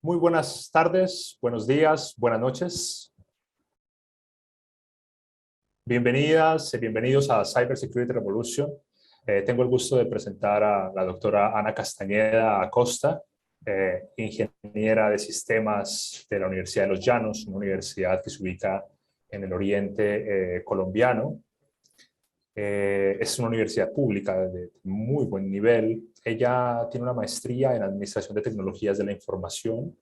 Muy buenas tardes, buenos días, buenas noches. Bienvenidas y bienvenidos a Cybersecurity Revolution. Tengo el gusto de presentar a la doctora Ana Castañeda Acosta, ingeniera de sistemas de la Universidad de Los Llanos, una universidad que se ubica en el oriente colombiano. Es una universidad pública de muy buen nivel. Ella tiene una maestría en Administración de Tecnologías de la Información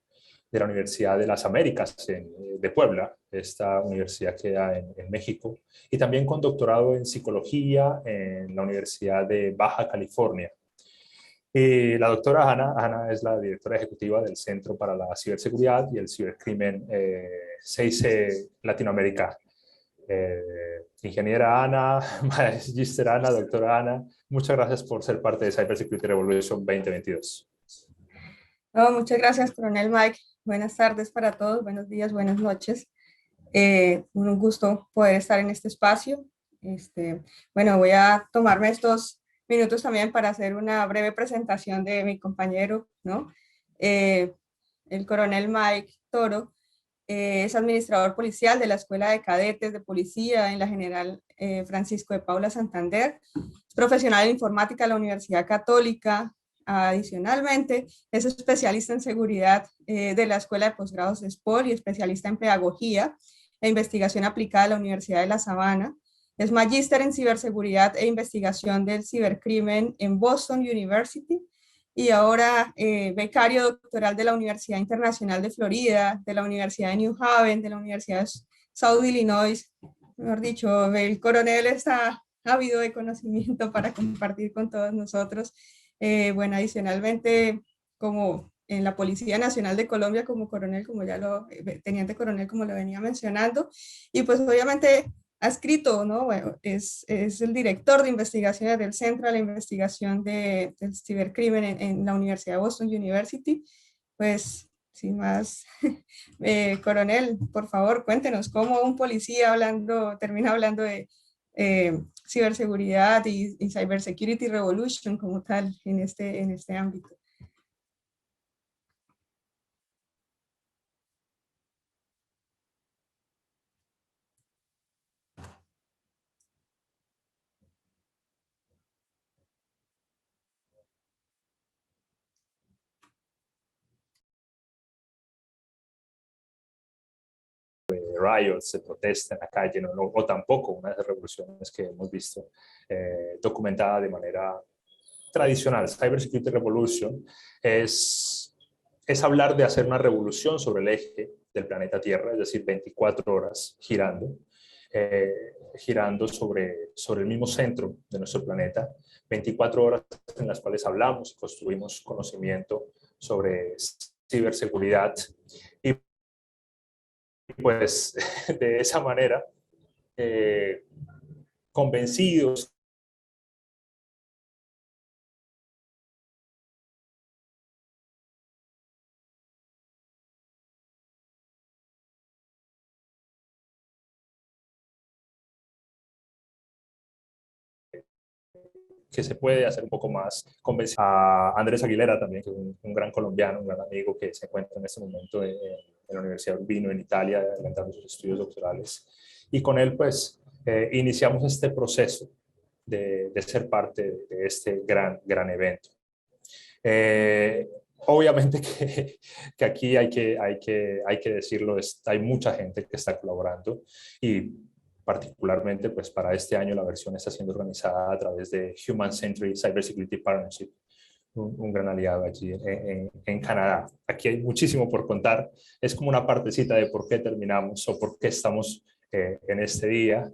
de la Universidad de las Américas de Puebla. Esta universidad queda en México. Y también con doctorado en Psicología en la Universidad de Baja California. Y la doctora Ana es la directora ejecutiva del Centro para la Ciberseguridad y el Cibercrimen CIC Latinoamérica. Ingeniera Ana, Magister Ana, doctora Ana, muchas gracias por ser parte de Cybersecurity Revolution 2022. No, muchas gracias, coronel Mike. Buenas tardes para todos, buenos días, buenas noches. Un gusto poder estar en este espacio. Bueno, voy a tomarme estos minutos también para hacer una breve presentación de mi compañero, ¿no? El coronel Mike Toro es administrador policial de la Escuela de Cadetes de Policía en la General Francisco de Paula Santander, profesional en informática de la Universidad Católica. Adicionalmente, es especialista en seguridad de la Escuela de Posgrados de SPOL y especialista en pedagogía e investigación aplicada de la Universidad de La Sabana. Es magíster en ciberseguridad e investigación del cibercrimen en Boston University y ahora becario doctoral de la Universidad Internacional de Florida, de la Universidad de New Haven, de la Universidad de South Illinois. Mejor dicho, el coronel está ávido de conocimiento para compartir con todos nosotros. Bueno, adicionalmente, como en la Policía Nacional de Colombia como coronel, como ya teniente coronel, como lo venía mencionando, y pues obviamente ha escrito, ¿no? Bueno, es el director de investigaciones del Centro de la Investigación del Cibercrimen en la Universidad de Boston University. Pues, sin más, coronel, por favor, cuéntenos cómo un policía termina hablando de ciberseguridad y cybersecurity revolution como tal en este ámbito. Riots, se protesta en la calle, o tampoco una de las revoluciones que hemos visto documentada de manera tradicional. Cybersecurity Revolution es hablar de hacer una revolución sobre el eje del planeta Tierra, es decir, 24 horas girando sobre el mismo centro de nuestro planeta, 24 horas en las cuales hablamos y construimos conocimiento sobre ciberseguridad. Y pues de esa manera, convencidos que se puede hacer un poco más convencido. A Andrés Aguilera también, que es un gran colombiano, un gran amigo que se encuentra en este momento en la Universidad Urbino en Italia, adelantando sus estudios doctorales. Y con él, pues, iniciamos este proceso de ser parte de este gran evento. Obviamente que aquí hay que decirlo, hay mucha gente que está colaborando y particularmente pues para este año la versión está siendo organizada a través de Human Century Cybersecurity Partnership, un gran aliado allí en Canadá. Aquí hay muchísimo por contar, es como una partecita de por qué terminamos o por qué estamos en este día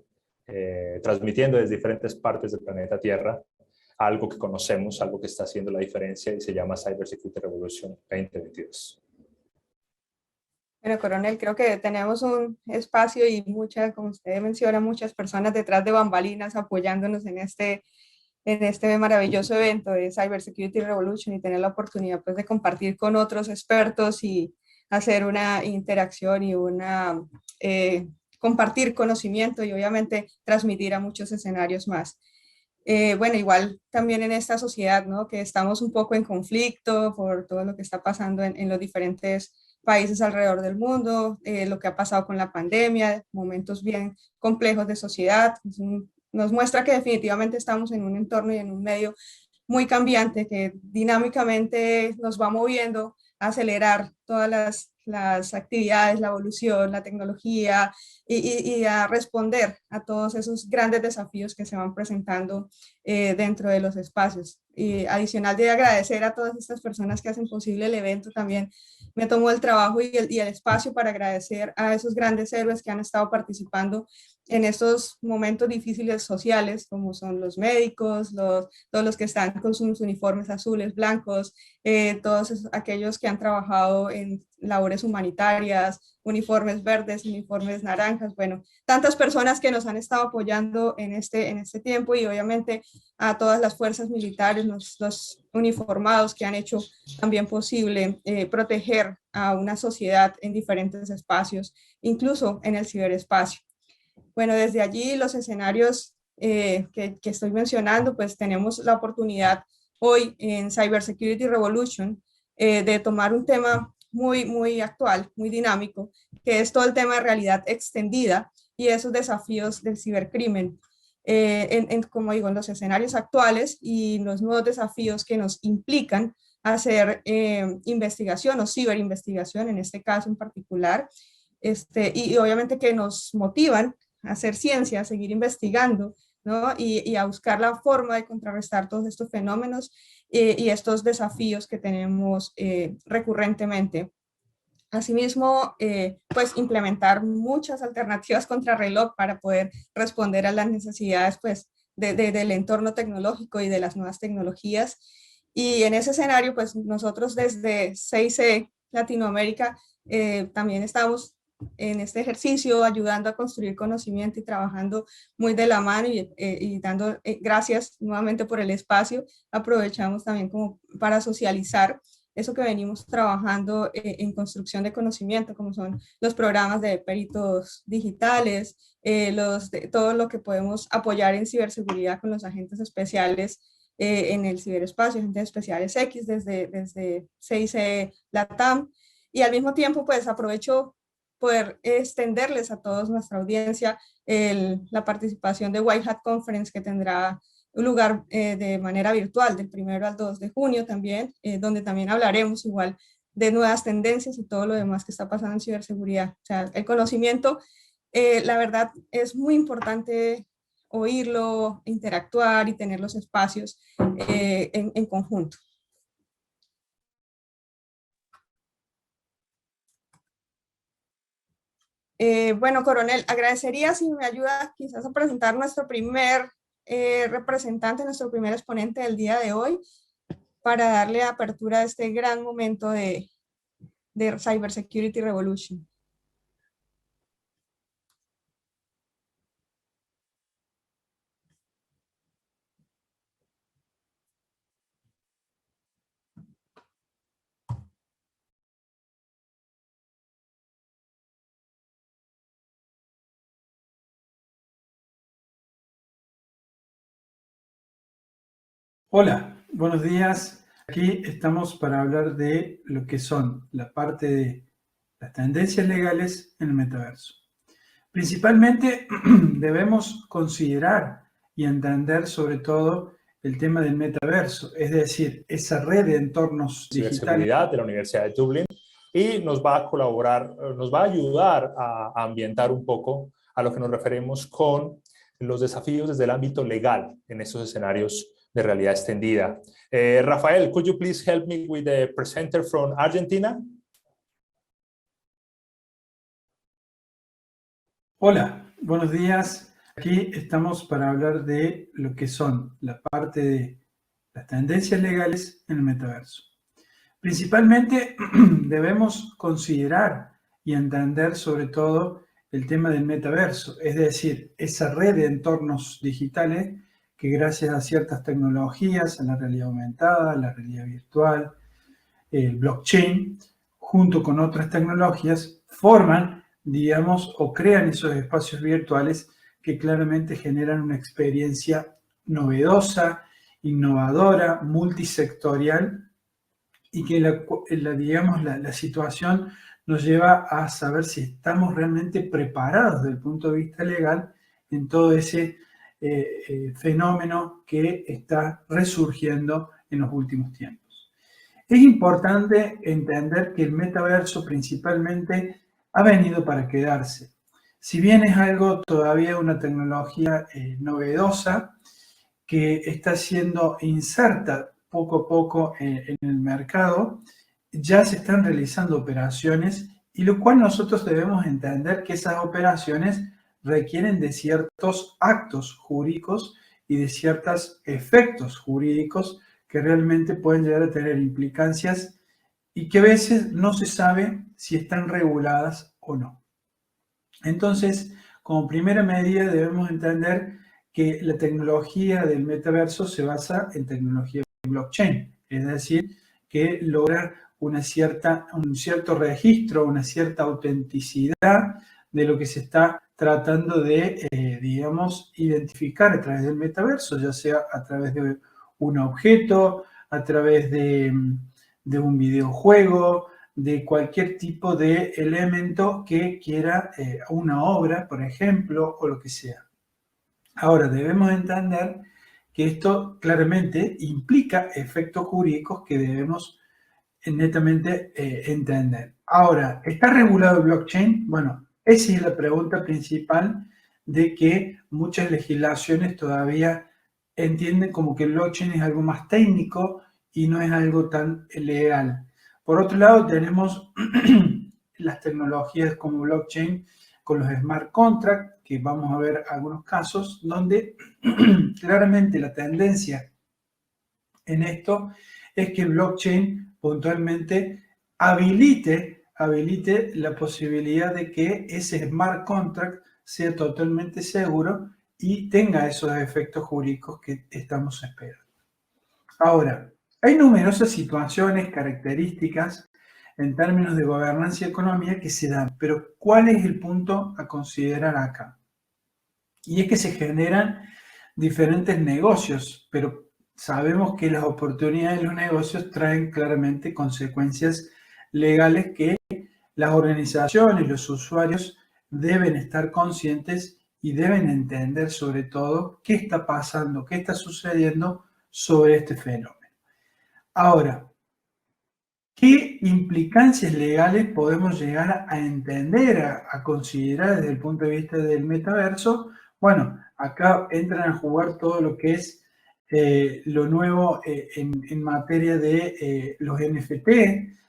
transmitiendo desde diferentes partes del planeta Tierra algo que conocemos, algo que está haciendo la diferencia y se llama Cybersecurity Revolution 2022. Bueno, coronel, creo que tenemos un espacio y como usted menciona, muchas personas detrás de bambalinas apoyándonos en este maravilloso evento de Cybersecurity Revolution y tener la oportunidad pues, de compartir con otros expertos y hacer una interacción y compartir conocimiento y obviamente transmitir a muchos escenarios más. Bueno, igual también en esta sociedad, ¿no? Que estamos un poco en conflicto por todo lo que está pasando en los diferentes países alrededor del mundo, lo que ha pasado con la pandemia, momentos bien complejos de sociedad. Nos muestra que definitivamente estamos en un entorno y en un medio muy cambiante que dinámicamente nos va moviendo a acelerar todas las actividades, la evolución, la tecnología y a responder a todos esos grandes desafíos que se van presentando dentro de los espacios. Y adicional de agradecer a todas estas personas que hacen posible el evento, también me tomo el trabajo y el espacio para agradecer a esos grandes héroes que han estado participando en estos momentos difíciles sociales, como son los médicos, todos los que están con sus uniformes azules, blancos, todos aquellos que han trabajado en labores humanitarias, uniformes verdes, uniformes naranjas, bueno, tantas personas que nos han estado apoyando en este tiempo y obviamente a todas las fuerzas militares, los uniformados que han hecho también posible proteger a una sociedad en diferentes espacios, incluso en el ciberespacio. Bueno, desde allí los escenarios que estoy mencionando, pues tenemos la oportunidad hoy en Cybersecurity Revolution de tomar un tema muy actual, muy dinámico, que es todo el tema de realidad extendida y esos desafíos del cibercrimen. Como digo, en los escenarios actuales y los nuevos desafíos que nos implican hacer investigación o ciberinvestigación, en este caso en particular, y obviamente que nos motivan a hacer ciencia, a seguir investigando, ¿no? Y a buscar la forma de contrarrestar todos estos fenómenos y estos desafíos que tenemos recurrentemente. Asimismo, pues implementar muchas alternativas contrarreloj para poder responder a las necesidades pues, del entorno tecnológico y de las nuevas tecnologías. Y en ese escenario, pues nosotros desde CIC Latinoamérica también estamos en este ejercicio ayudando a construir conocimiento y trabajando muy de la mano y dando gracias nuevamente por el espacio. Aprovechamos también como para socializar eso que venimos trabajando en construcción de conocimiento, como son los programas de peritos digitales, todo lo que podemos apoyar en ciberseguridad con los agentes especiales en el ciberespacio, agentes especiales X desde CIC Latam, y al mismo tiempo pues aprovecho poder extenderles a todos nuestra audiencia la participación de White Hat Conference que tendrá un lugar de manera virtual del 1 al 2 de junio también, donde también hablaremos igual de nuevas tendencias y todo lo demás que está pasando en ciberseguridad. O sea, el conocimiento, la verdad, es muy importante oírlo, interactuar y tener los espacios en conjunto. Bueno, coronel, agradecería si me ayuda quizás a presentar nuestro primer representante, nuestro primer exponente del día de hoy, para darle apertura a este gran momento de Cybersecurity Revolution. Hola, buenos días. Aquí estamos para hablar de lo que son la parte de las tendencias legales en el metaverso. Principalmente debemos considerar y entender sobre todo el tema del metaverso, es decir, esa red de entornos digitales. Ciberseguridad de la Universidad de Dublín, y nos va a colaborar, nos va a ayudar a ambientar un poco a lo que nos referimos con los desafíos desde el ámbito legal en estos escenarios de realidad extendida. Rafael, could you please help me with the presenter from Argentina? Hola, buenos días. Aquí estamos para hablar de lo que son la parte de las tendencias legales en el metaverso. Principalmente debemos considerar y entender sobre todo el tema del metaverso, es decir, esa red de entornos digitales que gracias a ciertas tecnologías, a la realidad aumentada, a la realidad virtual, el blockchain, junto con otras tecnologías, forman, digamos, o crean esos espacios virtuales que claramente generan una experiencia novedosa, innovadora, multisectorial, y que la situación nos lleva a saber si estamos realmente preparados desde el punto de vista legal en todo ese fenómeno que está resurgiendo en los últimos tiempos. Es importante entender que el metaverso principalmente ha venido para quedarse. Si bien es algo todavía una tecnología novedosa que está siendo inserta poco a poco en el mercado, ya se están realizando operaciones y lo cual nosotros debemos entender que esas operaciones requieren de ciertos actos jurídicos y de ciertos efectos jurídicos que realmente pueden llegar a tener implicancias y que a veces no se sabe si están reguladas o no. Entonces, como primera medida debemos entender que la tecnología del metaverso se basa en tecnología blockchain, es decir, que logra un cierto registro, una cierta autenticidad de lo que se está tratando de, digamos, identificar a través del metaverso, ya sea a través de un objeto, a través de un videojuego, de cualquier tipo de elemento que quiera una obra, por ejemplo, o lo que sea. Ahora, debemos entender que esto claramente implica efectos jurídicos que debemos netamente entender. Ahora, ¿está regulado el blockchain? Bueno, esa es la pregunta principal de que muchas legislaciones todavía entienden como que el blockchain es algo más técnico y no es algo tan legal. Por otro lado, tenemos las tecnologías como blockchain con los smart contracts, que vamos a ver algunos casos donde claramente la tendencia en esto es que el blockchain puntualmente habilite la posibilidad de que ese smart contract sea totalmente seguro y tenga esos efectos jurídicos que estamos esperando. Ahora, hay numerosas situaciones, características en términos de gobernanza y economía que se dan, pero ¿cuál es el punto a considerar acá? Y es que se generan diferentes negocios, pero sabemos que las oportunidades de los negocios traen claramente consecuencias legales que las organizaciones, los usuarios deben estar conscientes y deben entender sobre todo qué está pasando, qué está sucediendo sobre este fenómeno. Ahora, ¿qué implicancias legales podemos llegar a entender, a considerar desde el punto de vista del metaverso? Bueno, acá entran a jugar todo lo que es lo nuevo en materia de los NFT.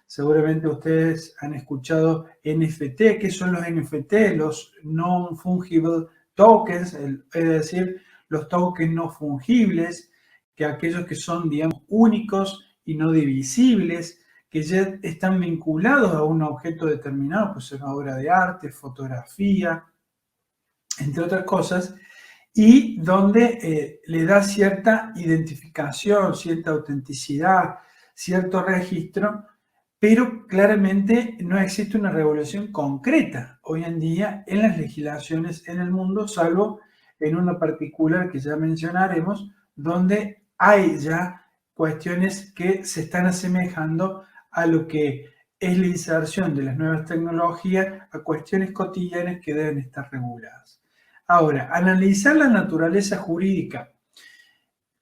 Seguramente ustedes han escuchado NFT. ¿Qué son los NFT? Los non-fungible tokens, es decir, los tokens no fungibles, que aquellos que son, digamos, únicos y no divisibles, que ya están vinculados a un objeto determinado, pues una obra de arte, fotografía, entre otras cosas, y donde le da cierta identificación, cierta autenticidad, cierto registro, pero claramente no existe una regulación concreta hoy en día en las legislaciones en el mundo, salvo en una particular que ya mencionaremos, donde hay ya cuestiones que se están asemejando a lo que es la inserción de las nuevas tecnologías a cuestiones cotidianas que deben estar reguladas. Ahora, analizar la naturaleza jurídica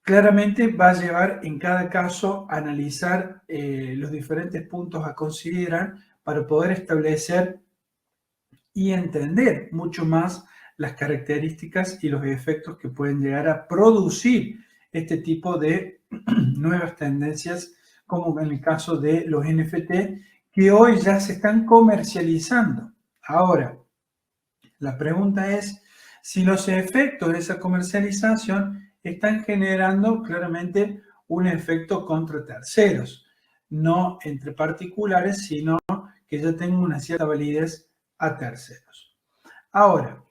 claramente va a llevar en cada caso a analizar los diferentes puntos a considerar para poder establecer y entender mucho más las características y los efectos que pueden llegar a producir este tipo de nuevas tendencias, como en el caso de los NFT, que hoy ya se están comercializando. Ahora, la pregunta es si los efectos de esa comercialización están generando claramente un efecto contra terceros, no entre particulares, sino que ya tengan una cierta validez a terceros. Ahora,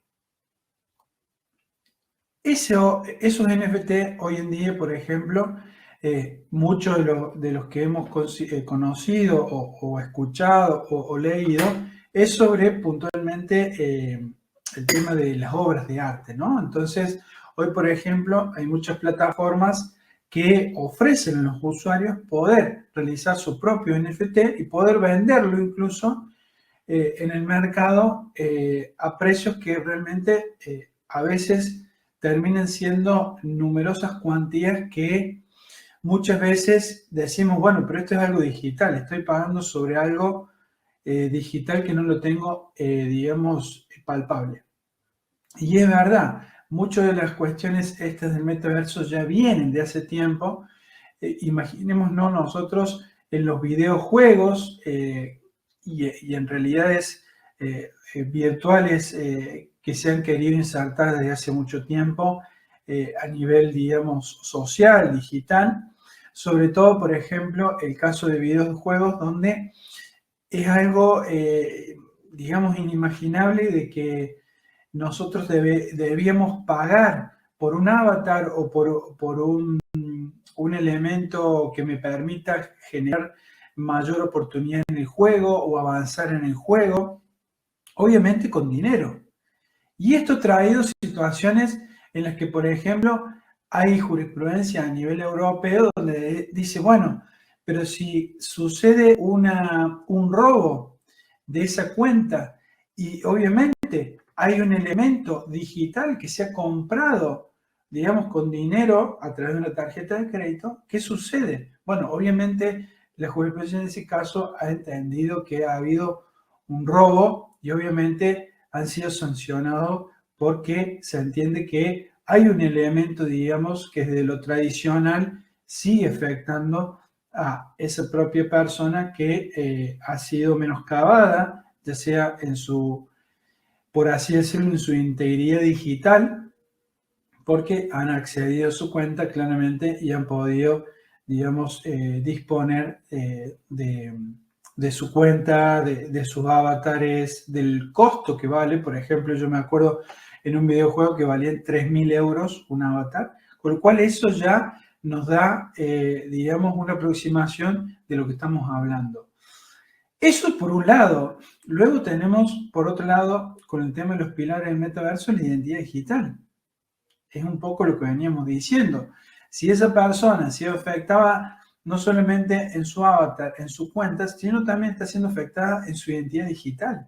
esos NFT hoy en día, por ejemplo, muchos de los que hemos conocido o escuchado o leído es sobre puntualmente el tema de las obras de arte, ¿no? Entonces, hoy, por ejemplo, hay muchas plataformas que ofrecen a los usuarios poder realizar su propio NFT y poder venderlo incluso en el mercado a precios que realmente a veces terminan siendo numerosas cuantías que muchas veces decimos, bueno, pero esto es algo digital, estoy pagando sobre algo digital que no lo tengo, digamos, palpable. Y es verdad, muchas de las cuestiones estas del metaverso ya vienen de hace tiempo. Imaginémonos nosotros en los videojuegos y en realidades virtuales que se han querido insertar desde hace mucho tiempo a nivel, digamos, social, digital. Sobre todo, por ejemplo, el caso de videojuegos donde es algo, digamos, inimaginable de que nosotros debíamos pagar por un avatar o por un elemento que me permita generar mayor oportunidad en el juego o avanzar en el juego, obviamente con dinero. Y esto ha traído situaciones en las que, por ejemplo, hay jurisprudencia a nivel europeo donde dice, bueno, pero si sucede un robo de esa cuenta y obviamente hay un elemento digital que se ha comprado, digamos, con dinero a través de una tarjeta de crédito, ¿qué sucede? Bueno, obviamente la jurisprudencia en ese caso ha entendido que ha habido un robo y obviamente han sido sancionados porque se entiende que hay un elemento, digamos, que desde lo tradicional sigue afectando a esa propia persona que ha sido menoscabada, ya sea en su, por así decirlo, en su integridad digital, porque han accedido a su cuenta claramente y han podido, digamos, disponer de su cuenta, de sus avatares, del costo que vale. Por ejemplo, yo me acuerdo en un videojuego que valía 3.000 euros un avatar, con lo cual eso ya nos da, digamos, una aproximación de lo que estamos hablando. Eso es por un lado. Luego tenemos, por otro lado, con el tema de los pilares del metaverso, la identidad digital. Es un poco lo que veníamos diciendo. Si esa persona se afectaba no solamente en su avatar, en su cuenta, sino también está siendo afectada en su identidad digital.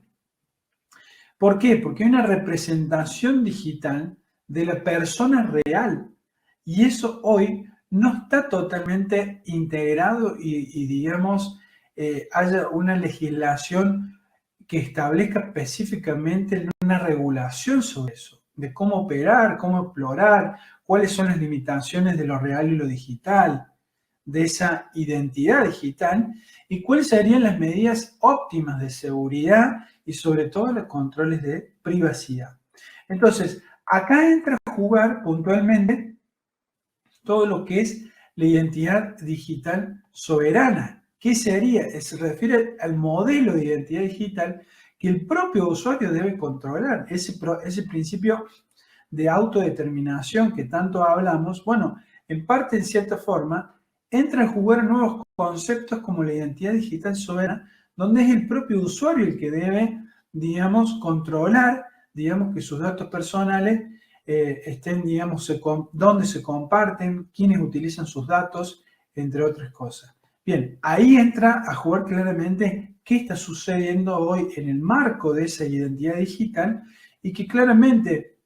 ¿Por qué? Porque hay una representación digital de la persona real y eso hoy no está totalmente integrado y digamos, haya una legislación que establezca específicamente una regulación sobre eso, de cómo operar, cómo explorar, cuáles son las limitaciones de lo real y lo digital, de esa identidad digital y cuáles serían las medidas óptimas de seguridad y sobre todo los controles de privacidad. Entonces, acá entra a jugar puntualmente todo lo que es la identidad digital soberana. ¿Qué sería? Se refiere al modelo de identidad digital que el propio usuario debe controlar. Ese principio de autodeterminación que tanto hablamos, bueno, en parte, en cierta forma, entra a jugar nuevos conceptos como la identidad digital soberana, donde es el propio usuario el que debe, digamos, controlar, digamos, que sus datos personales estén, digamos, dónde se comparten, quiénes utilizan sus datos, entre otras cosas. Bien, ahí entra a jugar claramente qué está sucediendo hoy en el marco de esa identidad digital y que claramente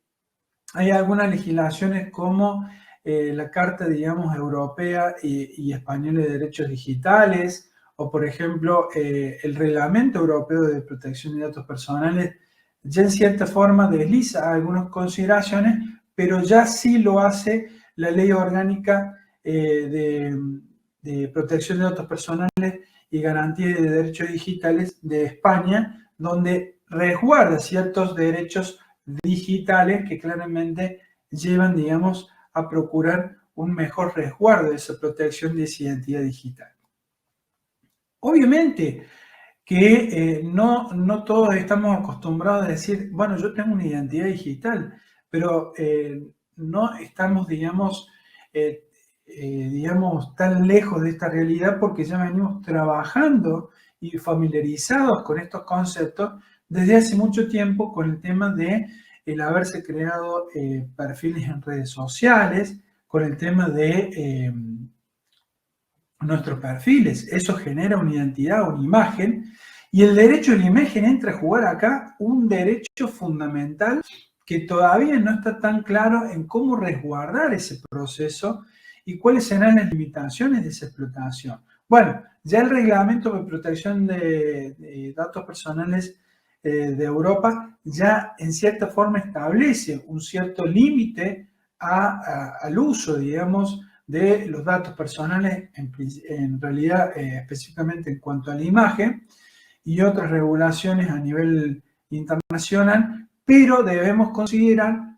hay algunas legislaciones como la Carta, digamos, Europea y Española de Derechos Digitales, o por ejemplo, el Reglamento Europeo de Protección de Datos Personales, ya en cierta forma desliza algunas consideraciones, pero ya sí lo hace la Ley Orgánica de Protección de Datos Personales y Garantía de Derechos Digitales de España, donde resguarda ciertos derechos digitales que claramente llevan, digamos, a procurar un mejor resguardo de esa protección de esa identidad digital. Obviamente que no todos estamos acostumbrados a decir, bueno, yo tengo una identidad digital, pero no estamos, digamos, tan lejos de esta realidad porque ya venimos trabajando y familiarizados con estos conceptos desde hace mucho tiempo con el tema de el haberse creado perfiles en redes sociales, con el tema de nuestros perfiles. Eso genera una identidad, una imagen, Y el derecho a la imagen entra a jugar acá un derecho fundamental que todavía no está tan claro en cómo resguardar ese proceso y cuáles serán las limitaciones de esa explotación. Bueno, ya el reglamento de protección de datos personales de Europa ya en cierta forma establece un cierto límite al uso, digamos, de los datos personales, en realidad específicamente en cuanto a la imagen, y otras regulaciones a nivel internacional, pero debemos considerar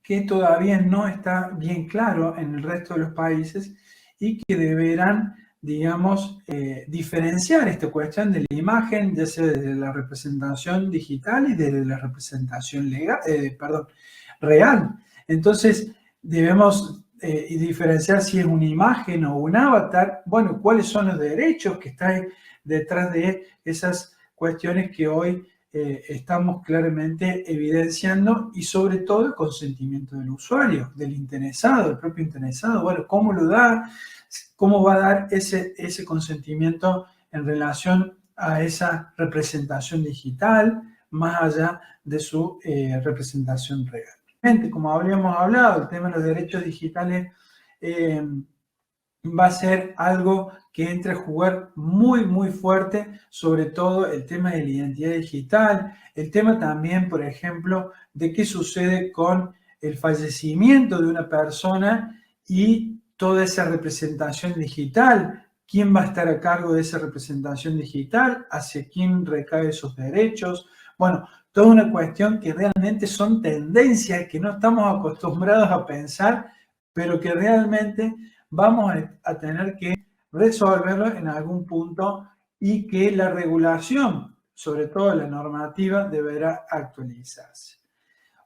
que todavía no está bien claro en el resto de los países y que deberán, digamos, diferenciar esta cuestión de la imagen, ya sea desde la representación digital y desde la representación legal, real. Entonces, debemos diferenciar si es una imagen o un avatar, bueno, cuáles son los derechos que están detrás de esas cuestiones que hoy estamos claramente evidenciando, y sobre todo el consentimiento del usuario, del interesado, el propio interesado. Bueno, ¿cómo lo da? ¿Cómo va a dar ese consentimiento en relación a esa representación digital, más allá de su representación real? Como habríamos hablado, el tema de los derechos digitales va a ser algo que entre a jugar muy, muy fuerte, sobre todo el tema de la identidad digital, el tema también, por ejemplo, de qué sucede con el fallecimiento de una persona y toda esa representación digital. ¿Quién va a estar a cargo de esa representación digital? ¿Hacia quién recaen esos derechos? Bueno, toda una cuestión que realmente son tendencias que no estamos acostumbrados a pensar, pero que realmente vamos a tener que resolverlo en algún punto, y que la regulación, sobre todo la normativa, deberá actualizarse.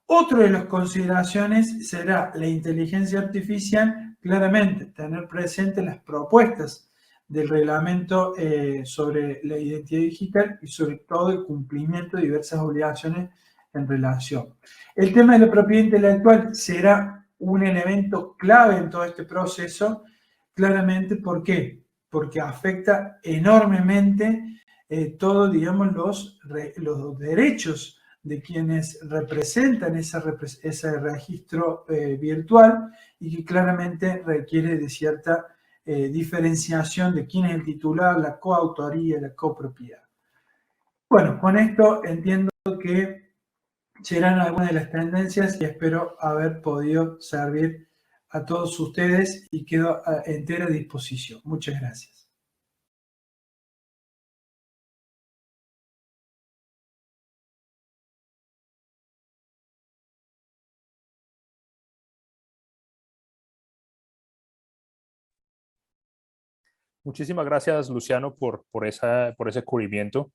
Otro de las consideraciones será la inteligencia artificial. Claramente, tener presente las propuestas del reglamento sobre la identidad digital y sobre todo el cumplimiento de diversas obligaciones en relación. El tema de la propiedad intelectual será un elemento clave en todo este proceso, claramente. ¿Por qué? Porque afecta enormemente todos, digamos, los derechos de quienes representan ese registro virtual, y que claramente requiere de cierta diferenciación de quién es el titular, la coautoría, la copropiedad. Bueno, con esto entiendo que serán algunas de las tendencias y espero haber podido servir a todos ustedes, y quedo a entera disposición. Muchas gracias. Muchísimas gracias, Luciano, por ese cubrimiento.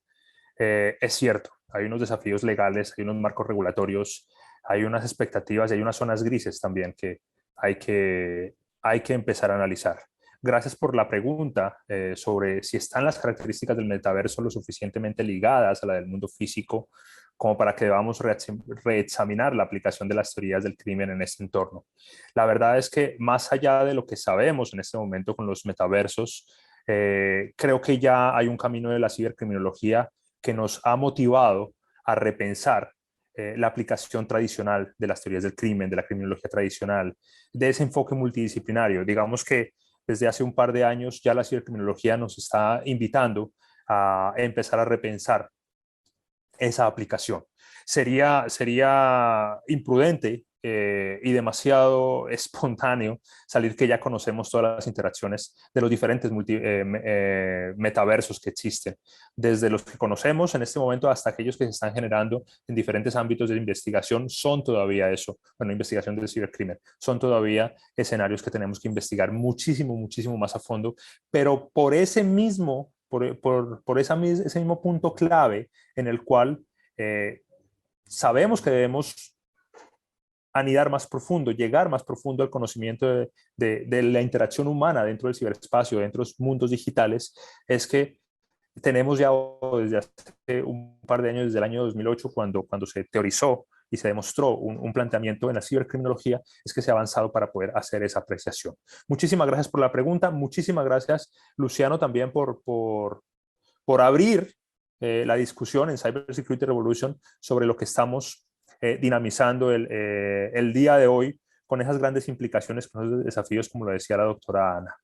Es cierto, hay unos desafíos legales, hay unos marcos regulatorios, hay unas expectativas y hay unas zonas grises también que hay que, hay que empezar a analizar. Gracias por la pregunta sobre si están las características del metaverso lo suficientemente ligadas a la del mundo físico como para que debamos reexaminar la aplicación de las teorías del crimen en este entorno. La verdad es que más allá de lo que sabemos en este momento con los metaversos, creo que ya hay un camino de la cibercriminología que nos ha motivado a repensar la aplicación tradicional de las teorías del crimen, de la criminología tradicional, de ese enfoque multidisciplinario. Digamos que desde hace un par de años ya la cibercriminología nos está invitando a empezar a repensar esa aplicación. Sería imprudente y demasiado espontáneo salir que ya conocemos todas las interacciones de los diferentes metaversos que existen, desde los que conocemos en este momento hasta aquellos que se están generando en diferentes ámbitos de investigación. Son todavía eso, bueno, investigación del cibercrimen, son todavía escenarios que tenemos que investigar muchísimo, muchísimo más a fondo, pero por ese mismo, ese mismo punto clave en el cual sabemos que debemos anidar más profundo, llegar más profundo al conocimiento de la interacción humana dentro del ciberespacio, dentro de los mundos digitales, es que tenemos ya desde hace un par de años, desde el año 2008, cuando se teorizó y se demostró un planteamiento en la cibercriminología, es que se ha avanzado para poder hacer esa apreciación. Muchísimas gracias por la pregunta, muchísimas gracias, Luciano, también por abrir la discusión en Cybersecurity Revolution sobre lo que estamos dinamizando el día de hoy con esas grandes implicaciones, con esos desafíos, como lo decía la doctora Ana.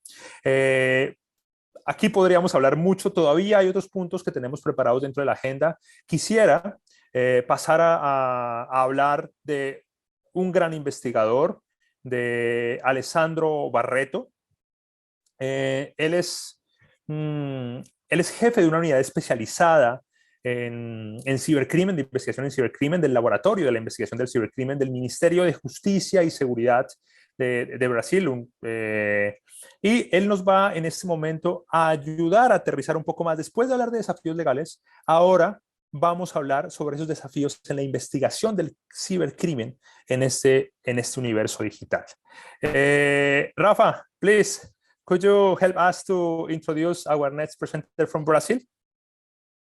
Aquí podríamos hablar mucho, todavía hay otros puntos que tenemos preparados dentro de la agenda. Quisiera pasar a hablar de un gran investigador, de Alessandro Barreto. Él es jefe de una unidad especializada en cibercrimen, de investigación en cibercrimen, del Laboratorio de la Investigación del Cibercrimen del Ministerio de Justicia y Seguridad de Brasil. Y él nos va en este momento a ayudar a aterrizar un poco más. Después de hablar de desafíos legales, ahora vamos a hablar sobre esos desafíos en la investigación del cibercrimen en este universo digital. Rafa, please, could you help us to introduce our next presenter from Brazil?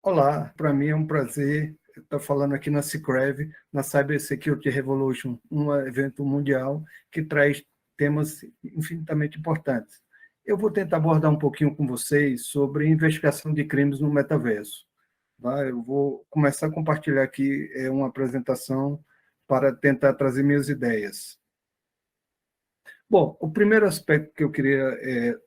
Olá, para mim é prazer estar falando aqui na CICREV, na Cybersecurity Revolution, evento mundial que traz temas infinitamente importantes. Eu vou tentar abordar um pouquinho com vocês sobre investigação de crimes no metaverso. Tá? Eu vou começar a compartilhar aqui uma apresentação para tentar trazer minhas ideias. Bom, o primeiro aspecto que eu queria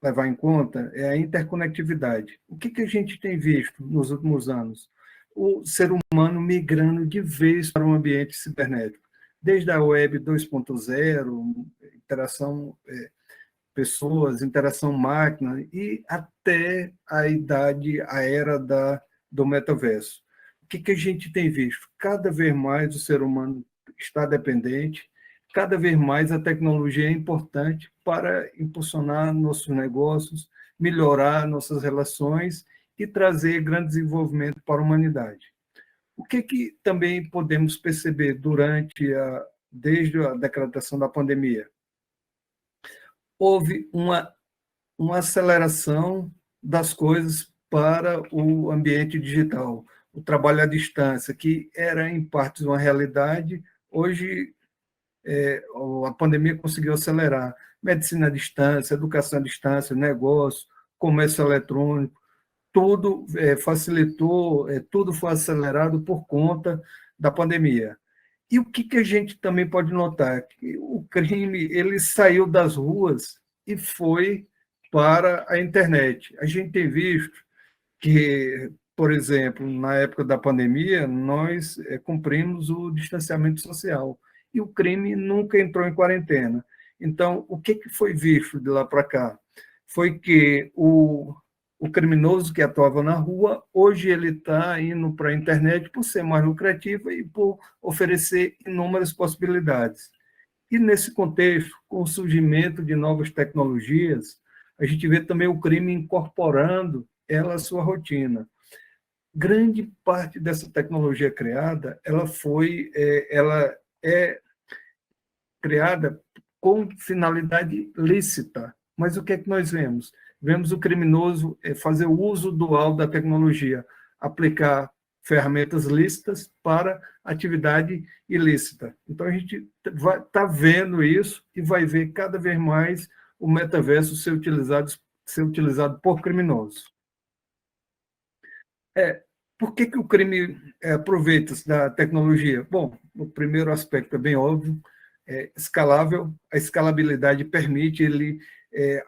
levar em conta é a interconectividade. O que a gente tem visto nos últimos anos? O ser humano migrando de vez para o ambiente cibernético. Desde a Web 2.0, interação pessoas, interação máquina, e até a era do metaverso. O que a gente tem visto? Cada vez mais o ser humano está dependente, cada vez mais a tecnologia é importante para impulsionar nossos negócios, melhorar nossas relações e trazer grande desenvolvimento para a humanidade. O que também podemos perceber desde a decretação da pandemia? Houve uma aceleração das coisas para o ambiente digital, o trabalho à distância, que era em partes uma realidade, hoje a pandemia conseguiu acelerar. Medicina à distância, educação à distância, negócio, comércio eletrônico, tudo facilitou, tudo foi acelerado por conta da pandemia. E o que a gente também pode notar? Que o crime ele saiu das ruas e foi para a internet. A gente tem visto que, por exemplo, na época da pandemia, nós cumprimos o distanciamento social e o crime nunca entrou em quarentena. Então, o que foi visto de lá para cá? Foi que o criminoso que atuava na rua, hoje ele está indo para a internet por ser mais lucrativa e por oferecer inúmeras possibilidades. E nesse contexto, com o surgimento de novas tecnologias, a gente vê também o crime incorporando ela à sua rotina. Grande parte dessa tecnologia criada, ela é criada com finalidade lícita. Mas o que é que nós vemos? Vemos o criminoso fazer o uso dual da tecnologia, aplicar ferramentas lícitas para atividade ilícita. Então, a gente está vendo isso e vai ver cada vez mais o metaverso ser utilizado por criminosos. Por que o crime aproveita-se da tecnologia? Bom, o primeiro aspecto é bem óbvio, é escalável. A escalabilidade permite ele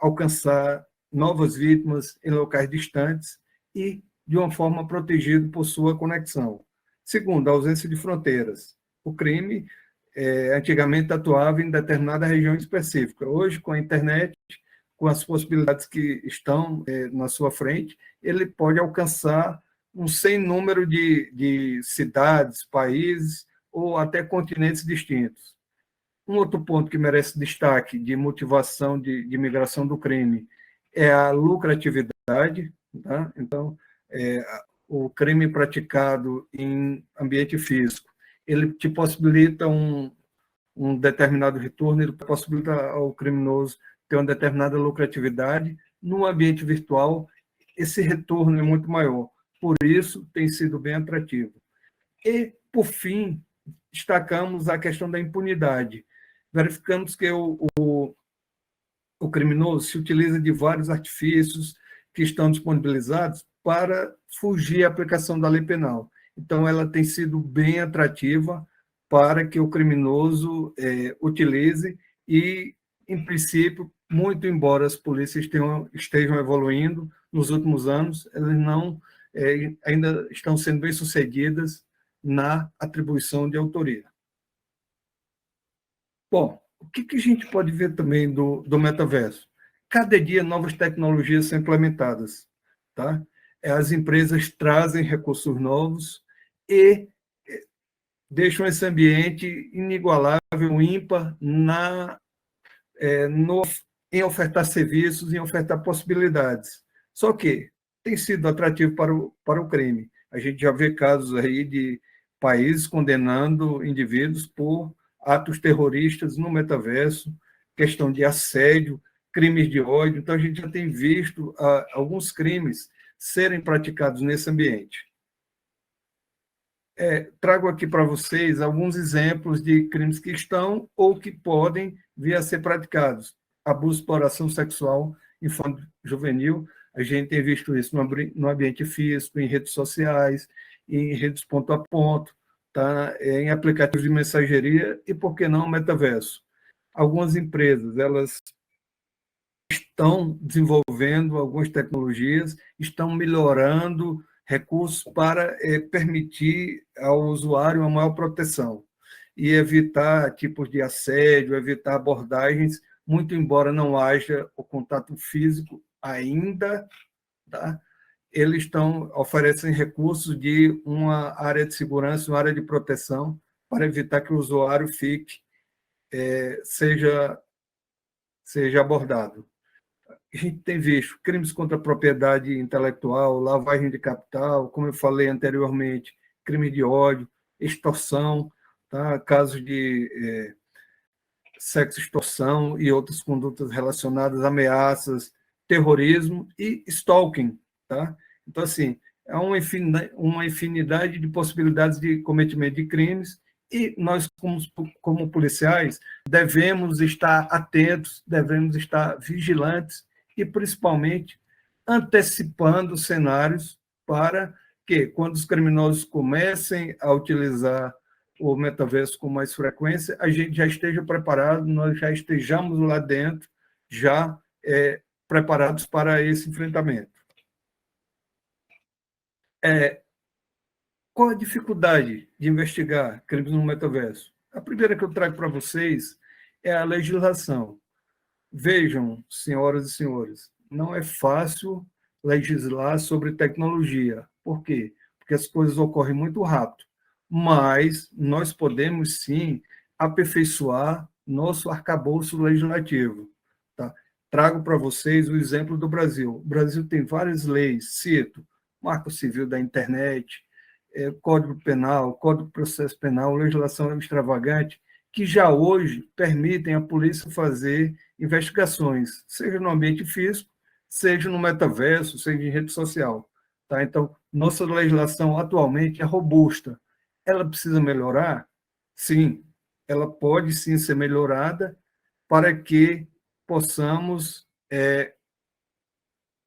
alcançar novas vítimas em locais distantes e de uma forma protegida por sua conexão. Segundo, a ausência de fronteiras. O crime antigamente atuava em determinada região específica. Hoje, com a internet, com as possibilidades que estão na sua frente, ele pode alcançar um sem número de cidades, países ou até continentes distintos. Um outro ponto que merece destaque de motivação de migração do crime é a lucratividade. Tá? Então, o crime praticado em ambiente físico, ele te possibilita um determinado retorno, ele possibilita ao criminoso ter uma determinada lucratividade. No ambiente virtual, esse retorno é muito maior. Por isso, tem sido bem atrativo. E, por fim, destacamos a questão da impunidade. Verificamos que o criminoso se utiliza de vários artifícios que estão disponibilizados para fugir à aplicação da lei penal. Então, ela tem sido bem atrativa para que o criminoso utilize e, em princípio, muito embora as polícias estejam evoluindo nos últimos anos, elas não ainda estão sendo bem-sucedidas na atribuição de autoria. Bom, o que a gente pode ver também do metaverso? Cada dia novas tecnologias são implementadas, tá? As empresas trazem recursos novos e deixam esse ambiente inigualável, ímpar, em ofertar serviços, em ofertar possibilidades. Só que tem sido atrativo para o crime. A gente já vê casos aí de países condenando indivíduos por atos terroristas no metaverso, questão de assédio, crimes de ódio. Então, a gente já tem visto alguns crimes serem praticados nesse ambiente. Trago aqui para vocês alguns exemplos de crimes que estão ou que podem vir a ser praticados. Abuso e exploração sexual infanto-juvenil, a gente tem visto isso no ambiente físico, em redes sociais, em redes ponto a ponto, tá? Em aplicativos de mensageria e, por que não, metaverso. Algumas empresas, elas estão desenvolvendo algumas tecnologias, estão melhorando recursos para permitir ao usuário uma maior proteção e evitar tipos de assédio, evitar abordagens, muito embora não haja o contato físico ainda, tá? Eles oferecem recursos de uma área de segurança, uma área de proteção, para evitar que o usuário seja abordado. A gente tem visto crimes contra a propriedade intelectual, lavagem de capital, como eu falei anteriormente, crime de ódio, extorsão, tá? Casos de sexo, extorsão e outras condutas relacionadas a ameaças, terrorismo e stalking. Tá? Então, assim, há uma infinidade de possibilidades de cometimento de crimes e nós, como policiais, devemos estar atentos, devemos estar vigilantes e, principalmente, antecipando cenários para que, quando os criminosos comecem a utilizar o metaverso com mais frequência, a gente já esteja preparado, nós já estejamos lá dentro, já preparados para esse enfrentamento. Qual a dificuldade de investigar crimes no metaverso? A primeira que eu trago para vocês é a legislação. Vejam, senhoras e senhores, não é fácil legislar sobre tecnologia. Por quê? Porque as coisas ocorrem muito rápido. Mas nós podemos, sim, aperfeiçoar nosso arcabouço legislativo. Tá? Trago para vocês o exemplo do Brasil. O Brasil tem várias leis, cito, Marco Civil da Internet, Código Penal, Código de Processo Penal, legislação extravagante, que já hoje permitem à polícia fazer investigações, seja no ambiente físico, seja no metaverso, seja em rede social. Tá? Então, nossa legislação atualmente é robusta. Ela precisa melhorar? Sim, ela pode sim ser melhorada para que possamos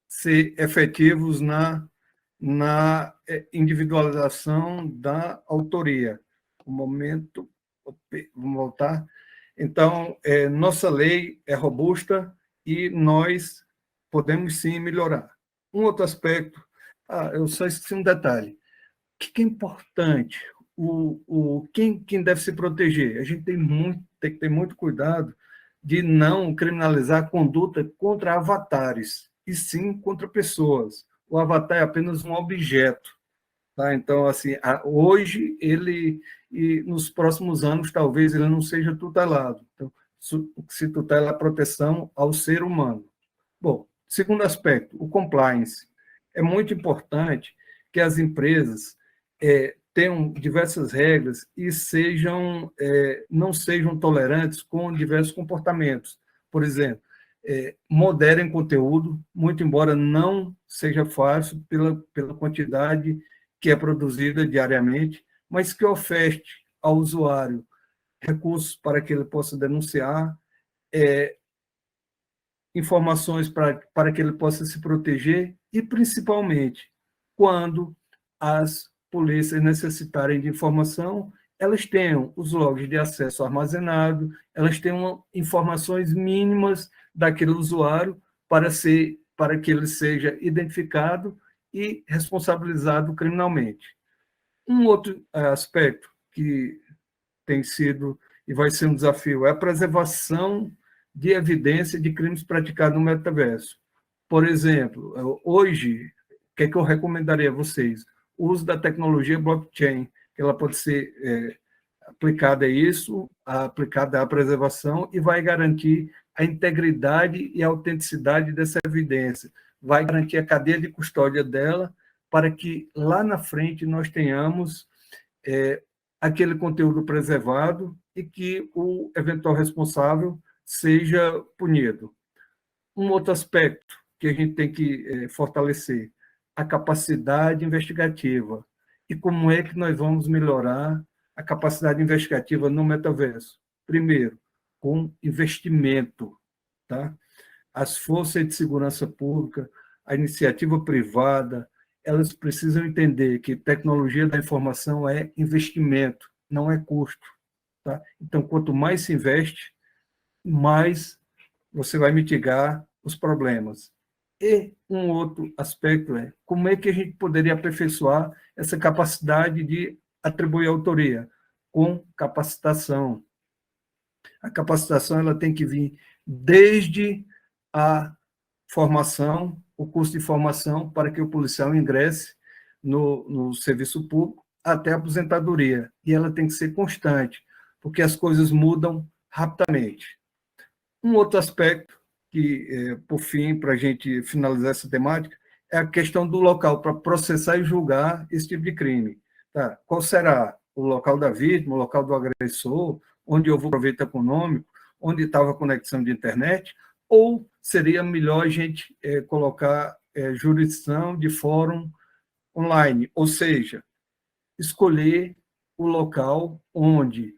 ser efetivos na individualização da autoria. Vamos voltar. Então, nossa lei é robusta e nós podemos sim melhorar. Um outro aspecto, eu só esqueci um detalhe. O que é importante? Quem deve se proteger? A gente tem que ter muito cuidado de não criminalizar a conduta contra avatares, e sim contra pessoas. O avatar é apenas um objeto. Tá? Então, assim, hoje, e nos próximos anos, talvez ele não seja tutelado. Então, se tutela a proteção ao ser humano. Bom, segundo aspecto, o compliance. É muito importante que as empresas tenham diversas regras e não sejam tolerantes com diversos comportamentos. Por exemplo, moderem conteúdo, muito embora não seja fácil pela quantidade que é produzida diariamente, mas que oferte ao usuário recursos para que ele possa denunciar, informações para que ele possa se proteger e, principalmente, quando as polícias necessitarem de informação, elas tenham os logs de acesso armazenado, elas tenham informações mínimas daquele usuário para que ele seja identificado e responsabilizado criminalmente. Um outro aspecto que tem sido e vai ser um desafio é a preservação de evidência de crimes praticados no metaverso. Por exemplo, hoje, o que é que eu recomendaria a vocês? O uso da tecnologia blockchain, que ela pode ser aplicada a isso, aplicada à preservação, e vai garantir a integridade e a autenticidade dessa evidência, vai garantir a cadeia de custódia dela, para que lá na frente nós tenhamos aquele conteúdo preservado e que o eventual responsável seja punido. Um outro aspecto que a gente tem que fortalecer, a capacidade investigativa. E como é que nós vamos melhorar a capacidade investigativa no metaverso? Primeiro, com investimento. Tá? As forças de segurança pública, a iniciativa privada, elas precisam entender que tecnologia da informação é investimento, não é custo. Tá? Então, quanto mais se investe, mais você vai mitigar os problemas. E um outro aspecto é como é que a gente poderia aperfeiçoar essa capacidade de atribuir autoria com capacitação. A capacitação ela tem que vir desde a formação, o curso de formação para que o policial ingresse no serviço público até a aposentadoria. E ela tem que ser constante, porque as coisas mudam rapidamente. Um outro aspecto que, por fim, para a gente finalizar essa temática, é a questão do local para processar e julgar esse tipo de crime. Tá? Qual será o local da vítima, o local do agressor, onde houve proveito econômico, onde estava a conexão de internet, ou seria melhor a gente colocar jurisdição de fórum online, ou seja, escolher o local onde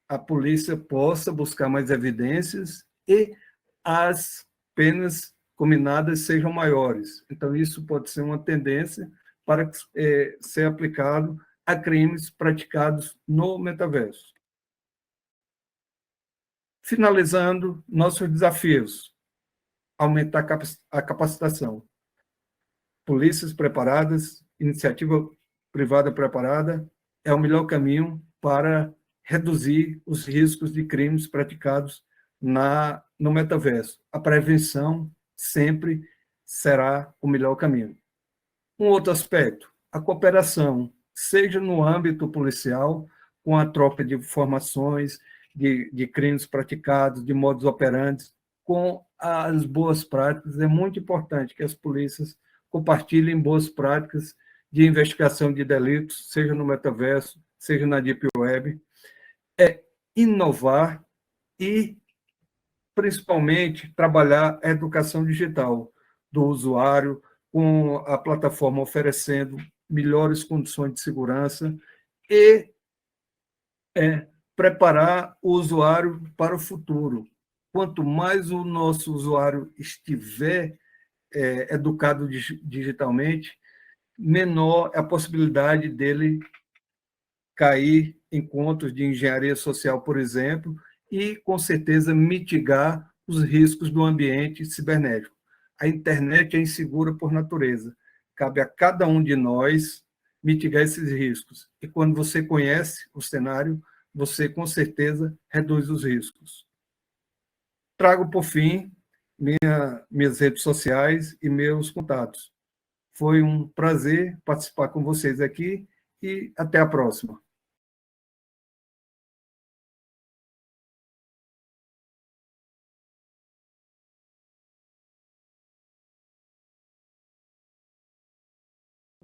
a polícia possa buscar mais evidências e as penas combinadas sejam maiores. Então, isso pode ser uma tendência para ser aplicado a crimes praticados no metaverso. Finalizando, nossos desafios. Aumentar a capacitação. Polícias preparadas, iniciativa privada preparada, é o melhor caminho para reduzir os riscos de crimes praticados no metaverso. A prevenção sempre será o melhor caminho. Um outro aspecto, a cooperação, seja no âmbito policial, com a troca de informações, de crimes praticados, de modus operandi, com as boas práticas. É muito importante que as polícias compartilhem boas práticas de investigação de delitos, seja no metaverso, seja na Deep Web. É inovar e, principalmente, trabalhar a educação digital do usuário, com a plataforma oferecendo melhores condições de segurança e preparar o usuário para o futuro. Quanto mais o nosso usuário estiver educado digitalmente, menor é a possibilidade dele cair em contos de engenharia social, por exemplo, e, com certeza, mitigar os riscos do ambiente cibernético. A internet é insegura por natureza. Cabe a cada um de nós mitigar esses riscos. E quando você conhece o cenário, você, com certeza, reduz os riscos. Trago, por fim, minhas redes sociais e meus contatos. Foi um prazer participar com vocês aqui e até a próxima.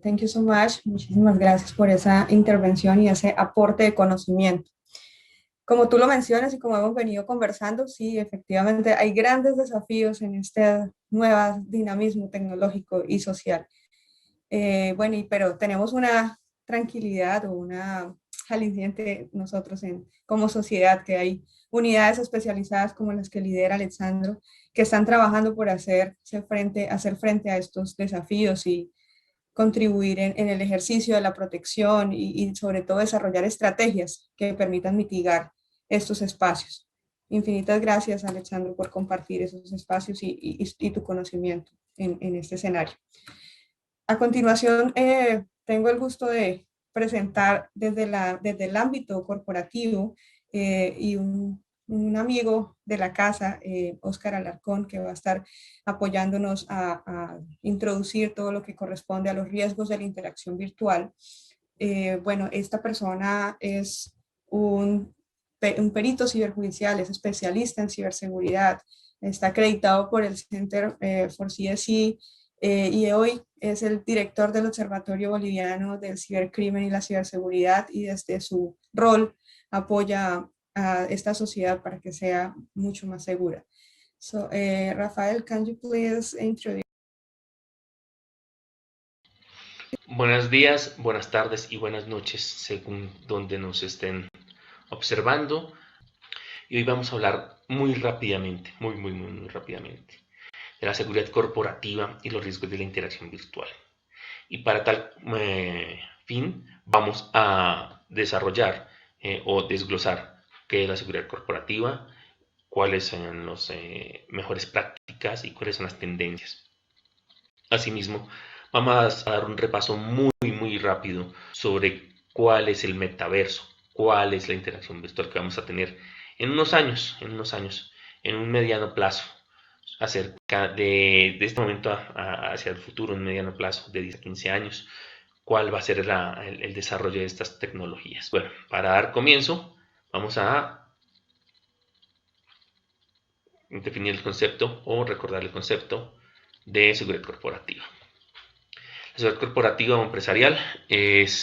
Thank you so much. Muchísimas gracias por esa intervención y ese aporte de conocimiento. Como tú lo mencionas y como hemos venido conversando, sí, efectivamente hay grandes desafíos en este nuevo dinamismo tecnológico y social. Pero tenemos una tranquilidad o una aliciente nosotros como sociedad, que hay unidades especializadas como las que lidera Alexandro, que están trabajando por hacer frente a estos desafíos y contribuir en el ejercicio de la protección y sobre todo desarrollar estrategias que permitan mitigar estos espacios. Infinitas gracias, Alexandro, por compartir esos espacios y tu conocimiento en este escenario. A continuación, tengo el gusto de presentar desde el ámbito corporativo y un amigo de la casa, Óscar Alarcón, que va a estar apoyándonos a introducir todo lo que corresponde a los riesgos de la interacción virtual. Bueno, esta persona es un perito ciberjudicial, es especialista en ciberseguridad, está acreditado por el Center for CSE y hoy es el director del Observatorio Boliviano del Cibercrimen y la Ciberseguridad, y desde su rol apoya a esta sociedad para que sea mucho más segura. So, Rafael, can you please introduce? Buenos días, buenas tardes y buenas noches, según donde nos estén observando. Y hoy vamos a hablar muy rápidamente, muy rápidamente, de la seguridad corporativa y los riesgos de la interacción virtual. Y para tal fin vamos a desarrollar o desglosar qué es la seguridad corporativa, cuáles son las mejores prácticas y cuáles son las tendencias. Asimismo, vamos a dar un repaso muy rápido sobre cuál es el metaverso, cuál es la interacción virtual que vamos a tener en unos años, en un mediano plazo, acerca de este momento hacia el futuro, en mediano plazo, de 10 a 15 años, cuál va a ser el desarrollo de estas tecnologías. Bueno, para dar comienzo, vamos a definir el concepto o recordar el concepto de seguridad corporativa. La seguridad corporativa o empresarial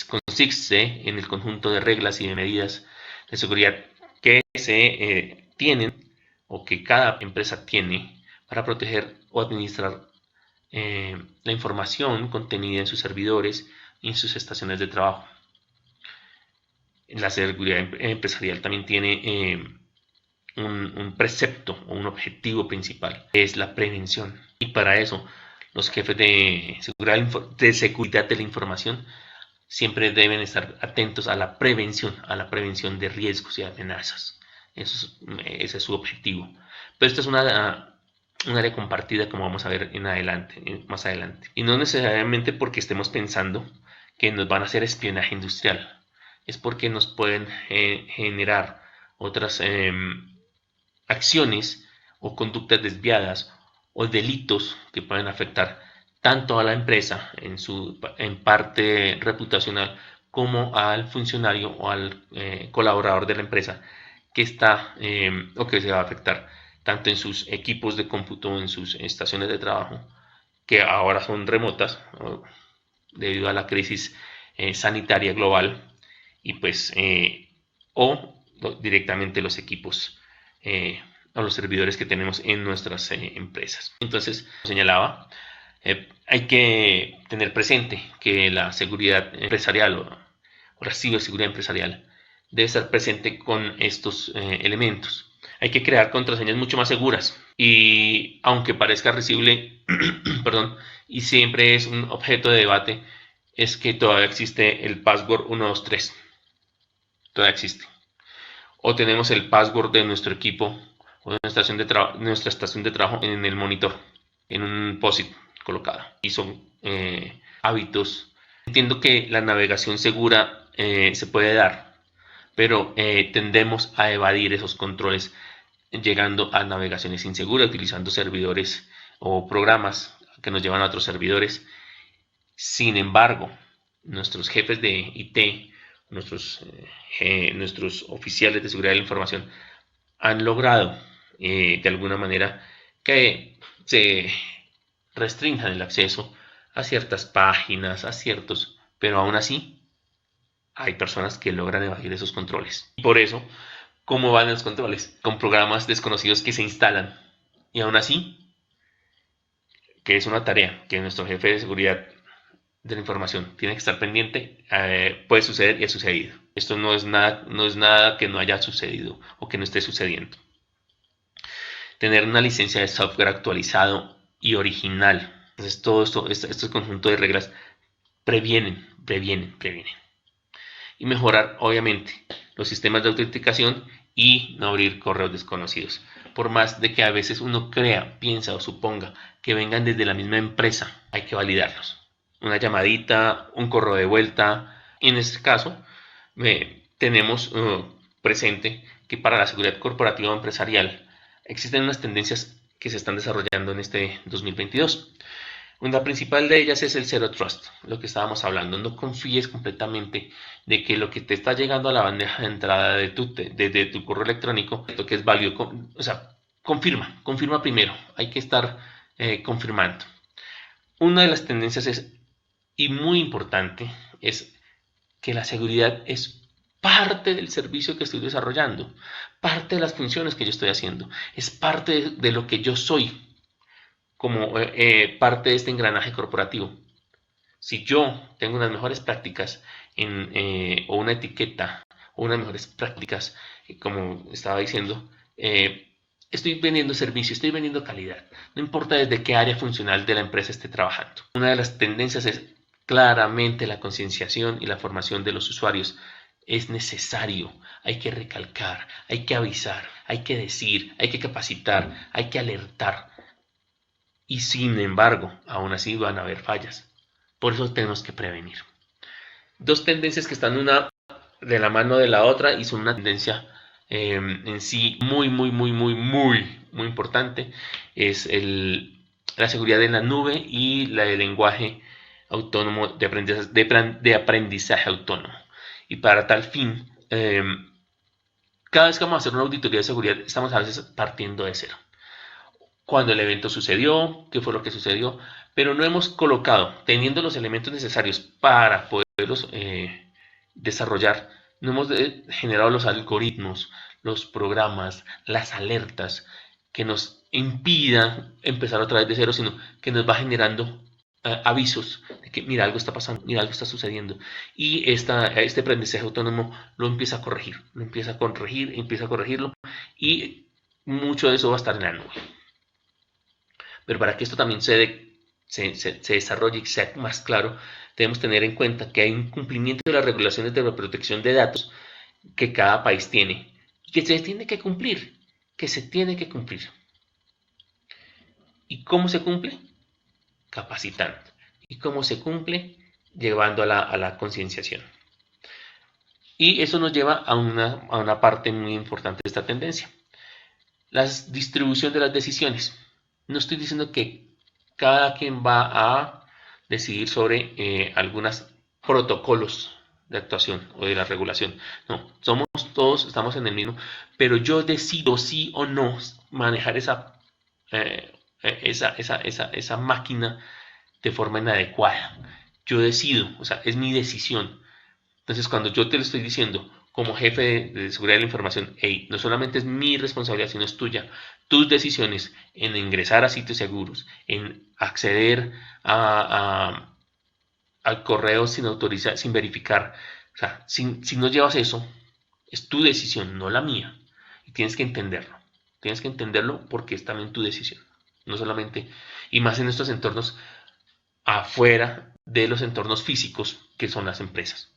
consiste en el conjunto de reglas y de medidas de seguridad que se tienen o que cada empresa tiene para proteger o administrar la información contenida en sus servidores y en sus estaciones de trabajo. La seguridad empresarial también tiene un precepto o un objetivo principal, que es la prevención. Y para eso, los jefes de seguridad de la información siempre deben estar atentos a la prevención de riesgos y amenazas. Ese es su objetivo. Pero esta es un área compartida, como vamos a ver más adelante. Y no necesariamente porque estemos pensando que nos van a hacer espionaje industrial. Es porque nos pueden generar otras acciones o conductas desviadas o delitos que pueden afectar tanto a la empresa en parte reputacional como al funcionario o al colaborador de la empresa que está o que se va a afectar tanto en sus equipos de cómputo o en sus estaciones de trabajo, que ahora son remotas debido a la crisis sanitaria global, y pues o directamente los equipos o los servidores que tenemos en nuestras empresas. Entonces, señalaba, hay que tener presente que la seguridad empresarial o la ciberseguridad empresarial debe estar presente con estos elementos. Hay que crear contraseñas mucho más seguras, y aunque parezca risible, perdón, y siempre es un objeto de debate, es que todavía existe el password 123. Todavía existe. O tenemos el password de nuestro equipo o de nuestra estación de trabajo en el monitor, en un POSIT colocado. Y son hábitos. Entiendo que la navegación segura se puede dar, pero tendemos a evadir esos controles llegando a navegaciones inseguras, utilizando servidores o programas que nos llevan a otros servidores. Sin embargo, nuestros jefes de IT, nuestros oficiales de seguridad de la información han logrado de alguna manera que se restrinjan el acceso a ciertas páginas, pero aún así hay personas que logran evadir esos controles. Y por eso, ¿cómo van los controles? Con programas desconocidos que se instalan, y aún así, que es una tarea que nuestro jefe de seguridad de la información tiene que estar pendiente, puede suceder y ha sucedido. Esto no es nada que no haya sucedido o que no esté sucediendo. Tener una licencia de software actualizado y original. Entonces todo este conjunto de reglas previenen. Y mejorar, obviamente, los sistemas de autenticación y no abrir correos desconocidos. Por más de que a veces uno crea, piensa o suponga que vengan desde la misma empresa, hay que validarlos. Una llamadita, un correo de vuelta. En este caso, tenemos presente que para la seguridad corporativa o empresarial existen unas tendencias que se están desarrollando en este 2022. Una principal de ellas es el Zero Trust, lo que estábamos hablando. No confíes completamente de que lo que te está llegando a la bandeja de entrada de tu correo electrónico, lo que es válido, o sea, confirma primero. Hay que estar confirmando. Una de las tendencias es, y muy importante, es que la seguridad es parte del servicio que estoy desarrollando, parte de las funciones que yo estoy haciendo, es parte de lo que yo soy como parte de este engranaje corporativo. Si yo tengo unas mejores prácticas o una etiqueta o unas mejores prácticas, como estaba diciendo, estoy vendiendo servicio, estoy vendiendo calidad. No importa desde qué área funcional de la empresa esté trabajando. Una de las tendencias es claramente la concienciación y la formación de los usuarios. Es necesario, hay que recalcar, hay que avisar, hay que decir, hay que capacitar, hay que alertar. Y sin embargo, aún así van a haber fallas. Por eso tenemos que prevenir. Dos tendencias que están una de la mano de la otra y son una tendencia en sí muy importante. Es la seguridad en la nube y el lenguaje autónomo de aprendizaje autónomo. Y para tal fin, cada vez que vamos a hacer una auditoría de seguridad, estamos a veces partiendo de cero. Cuando el evento sucedió, qué fue lo que sucedió, pero no hemos colocado, teniendo los elementos necesarios para poderlos desarrollar, no hemos generado los algoritmos, los programas, las alertas que nos impidan empezar otra vez de cero, sino que nos va generando avisos de que mira, algo está pasando, mira, algo está sucediendo. Y este aprendizaje autónomo lo empieza a corregir, empieza a corregirlo, y mucho de eso va a estar en la nube. Pero para que esto también se desarrolle y sea más claro, debemos tener en cuenta que hay un cumplimiento de las regulaciones de la protección de datos que cada país tiene y que se tiene que cumplir, ¿Y cómo se cumple? Capacitando. ¿Y cómo se cumple? Llevando a la concienciación. Y eso nos lleva a una parte muy importante de esta tendencia. La distribución de las decisiones. No estoy diciendo que cada quien va a decidir sobre algunos protocolos de actuación o de la regulación. No, todos estamos en el mismo, pero yo decido sí o no manejar esa máquina de forma inadecuada. Yo decido, o sea, es mi decisión. Entonces, cuando yo te lo estoy diciendo como jefe de seguridad de la información, hey, no solamente es mi responsabilidad, sino es tuya. Tus decisiones en ingresar a sitios seguros, en acceder al correo sin autorizar, sin verificar. O sea, si no llevas eso, es tu decisión, no la mía. Y tienes que entenderlo. Tienes que entenderlo porque es también tu decisión. No solamente, y más en estos entornos afuera de los entornos físicos que son las empresas.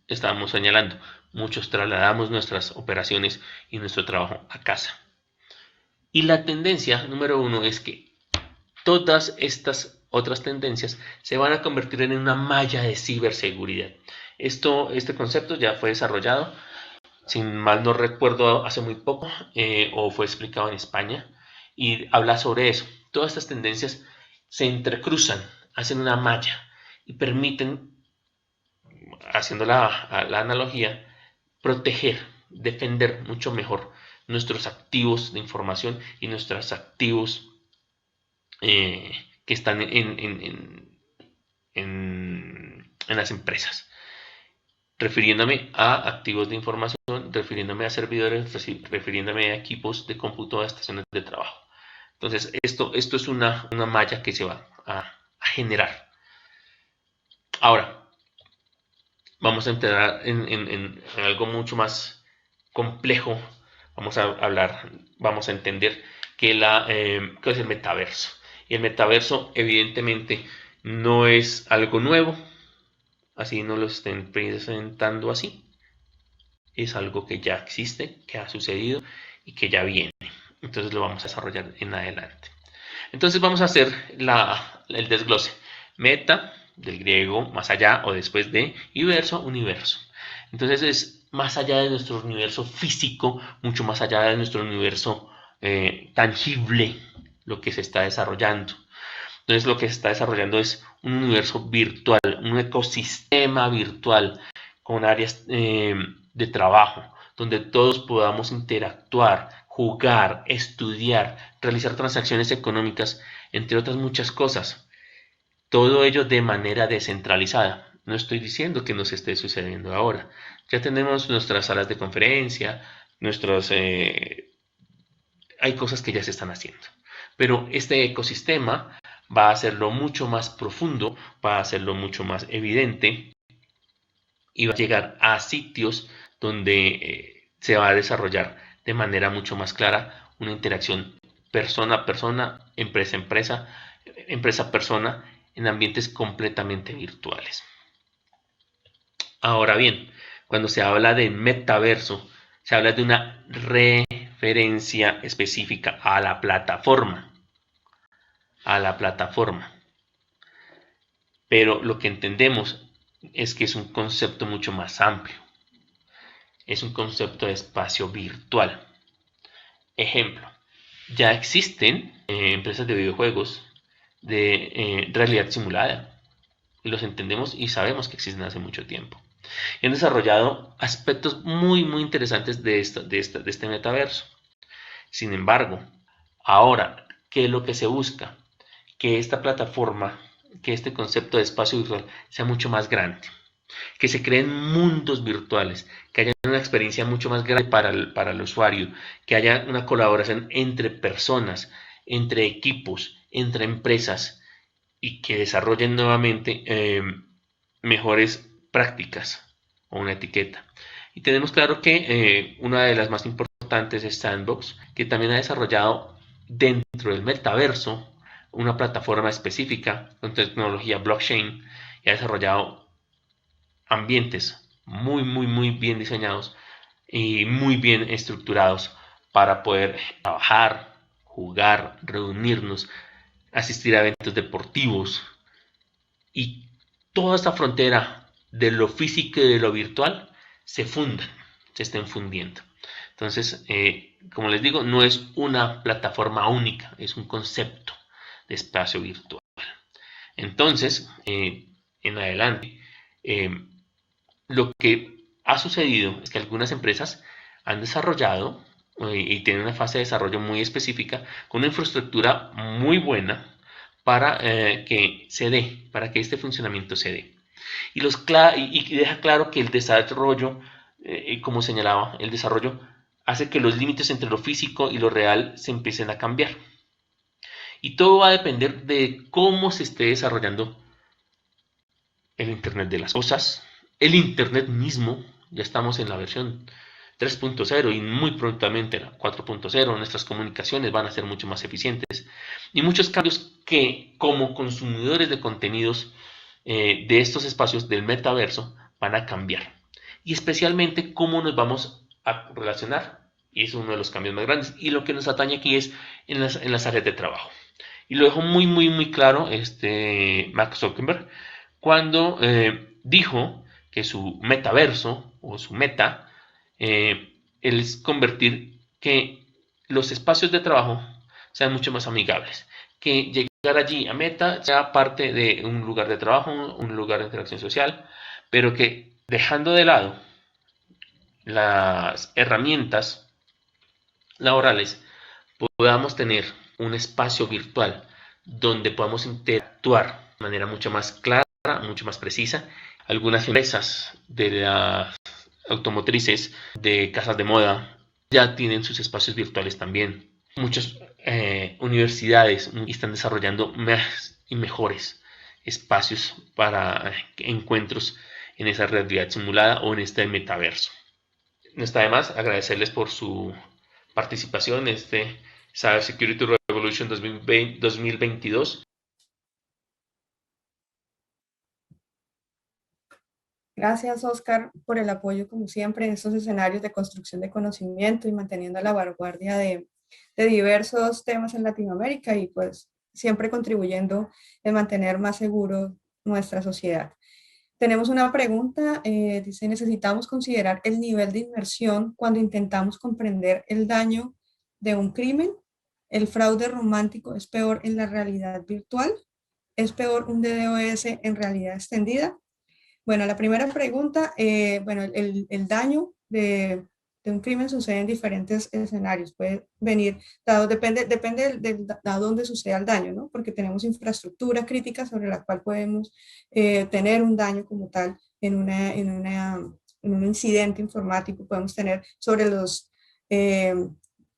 Estábamos señalando, muchos trasladamos nuestras operaciones y nuestro trabajo a casa. Y la tendencia número 1 es que todas estas otras tendencias se van a convertir en una malla de ciberseguridad. Este concepto ya fue desarrollado, sin mal no recuerdo, hace muy poco, o fue explicado en España, y habla sobre eso. Todas estas tendencias se entrecruzan, hacen una malla y permiten, haciendo la analogía, proteger, defender mucho mejor nuestros activos de información y nuestros activos que están en las empresas. Refiriéndome a activos de información, refiriéndome a servidores, refiriéndome a equipos de cómputo, a estaciones de trabajo. Entonces, esto es una malla que se va a generar. Ahora, vamos a entrar en algo mucho más complejo. Vamos a entender qué es el metaverso. Y el metaverso, evidentemente, No es algo nuevo, así no lo estén presentando así. Es algo que ya existe, que ha sucedido y que ya viene. Entonces lo vamos a desarrollar en adelante. Entonces vamos a hacer el desglose. Meta, del griego, más allá o después de, y verso, universo. Entonces es más allá de nuestro universo físico, mucho más allá de nuestro universo tangible, lo que se está desarrollando. Entonces lo que se está desarrollando es un universo virtual, un ecosistema virtual con áreas de trabajo, donde todos podamos interactuar, jugar, estudiar, realizar transacciones económicas, entre otras muchas cosas. Todo ello de manera descentralizada. No estoy diciendo que nos esté sucediendo ahora. Ya tenemos nuestras salas de conferencia, hay cosas que ya se están haciendo. Pero este ecosistema va a hacerlo mucho más profundo, va a hacerlo mucho más evidente y va a llegar a sitios donde se va a desarrollar de manera mucho más clara una interacción persona a persona, empresa a empresa, empresa a persona, en ambientes completamente virtuales. Ahora bien, cuando se habla de metaverso, se habla de una referencia específica a la plataforma. Pero lo que entendemos es que es un concepto mucho más amplio. Es un concepto de espacio virtual. Ejemplo, ya existen empresas de videojuegos de realidad simulada. Y los entendemos y sabemos que existen hace mucho tiempo. Y han desarrollado aspectos muy interesantes de este metaverso. Sin embargo, ahora, ¿qué es lo que se busca? Que esta plataforma, que este concepto de espacio virtual sea mucho más grande, que se creen mundos virtuales, que haya una experiencia mucho más grande para el usuario, que haya una colaboración entre personas, entre equipos, entre empresas y que desarrollen nuevamente mejores prácticas o una etiqueta. Y tenemos claro que una de las más importantes es Sandbox, que también ha desarrollado dentro del metaverso una plataforma específica con tecnología blockchain y ha desarrollado ambientes muy bien diseñados y muy bien estructurados para poder trabajar, jugar, reunirnos, asistir a eventos deportivos y toda esta frontera de lo físico y de lo virtual se estén fundiendo. Entonces, como les digo, no es una plataforma única, es un concepto de espacio virtual. Entonces, en adelante, lo que ha sucedido es que algunas empresas han desarrollado y tienen una fase de desarrollo muy específica con una infraestructura muy buena para que se dé, para que este funcionamiento se dé. Y deja claro que el desarrollo, como señalaba, el desarrollo hace que los límites entre lo físico y lo real se empiecen a cambiar. Y todo va a depender de cómo se esté desarrollando el Internet de las cosas, el Internet mismo. Ya estamos en la versión 3.0 y muy prontamente la 4.0. Nuestras comunicaciones van a ser mucho más eficientes y muchos cambios que como consumidores de contenidos de estos espacios del metaverso van a cambiar, y especialmente cómo nos vamos a relacionar, y es uno de los cambios más grandes, y lo que nos atañe aquí es en las áreas de trabajo. Y lo dejó muy claro Mark Zuckerberg cuando dijo que su metaverso o su meta es convertir que los espacios de trabajo sean mucho más amigables, que llegar allí a Meta sea parte de un lugar de trabajo, un lugar de interacción social, pero que dejando de lado las herramientas laborales podamos tener un espacio virtual donde podamos interactuar de manera mucho más clara, mucho más precisa. Algunas empresas de las automotrices, de casas de moda, ya tienen sus espacios virtuales también. Muchas universidades están desarrollando más y mejores espacios para encuentros en esa realidad simulada o en este metaverso. No está de más agradecerles por su participación en este Cyber Security Revolution 2022. Gracias, Oscar, por el apoyo, como siempre, en estos escenarios de construcción de conocimiento y manteniendo a la vanguardia de diversos temas en Latinoamérica y pues siempre contribuyendo en mantener más seguro nuestra sociedad. Tenemos una pregunta, dice, necesitamos considerar el nivel de inmersión cuando intentamos comprender el daño de un crimen. ¿El fraude romántico es peor en la realidad virtual? ¿Es peor un DDoS en realidad extendida? Bueno, la primera pregunta, bueno, el daño de un crimen sucede en diferentes escenarios. Puede venir, depende dado donde suceda el daño, ¿no? Porque tenemos infraestructura crítica sobre la cual podemos tener un daño como tal en un incidente informático. Podemos tener sobre eh,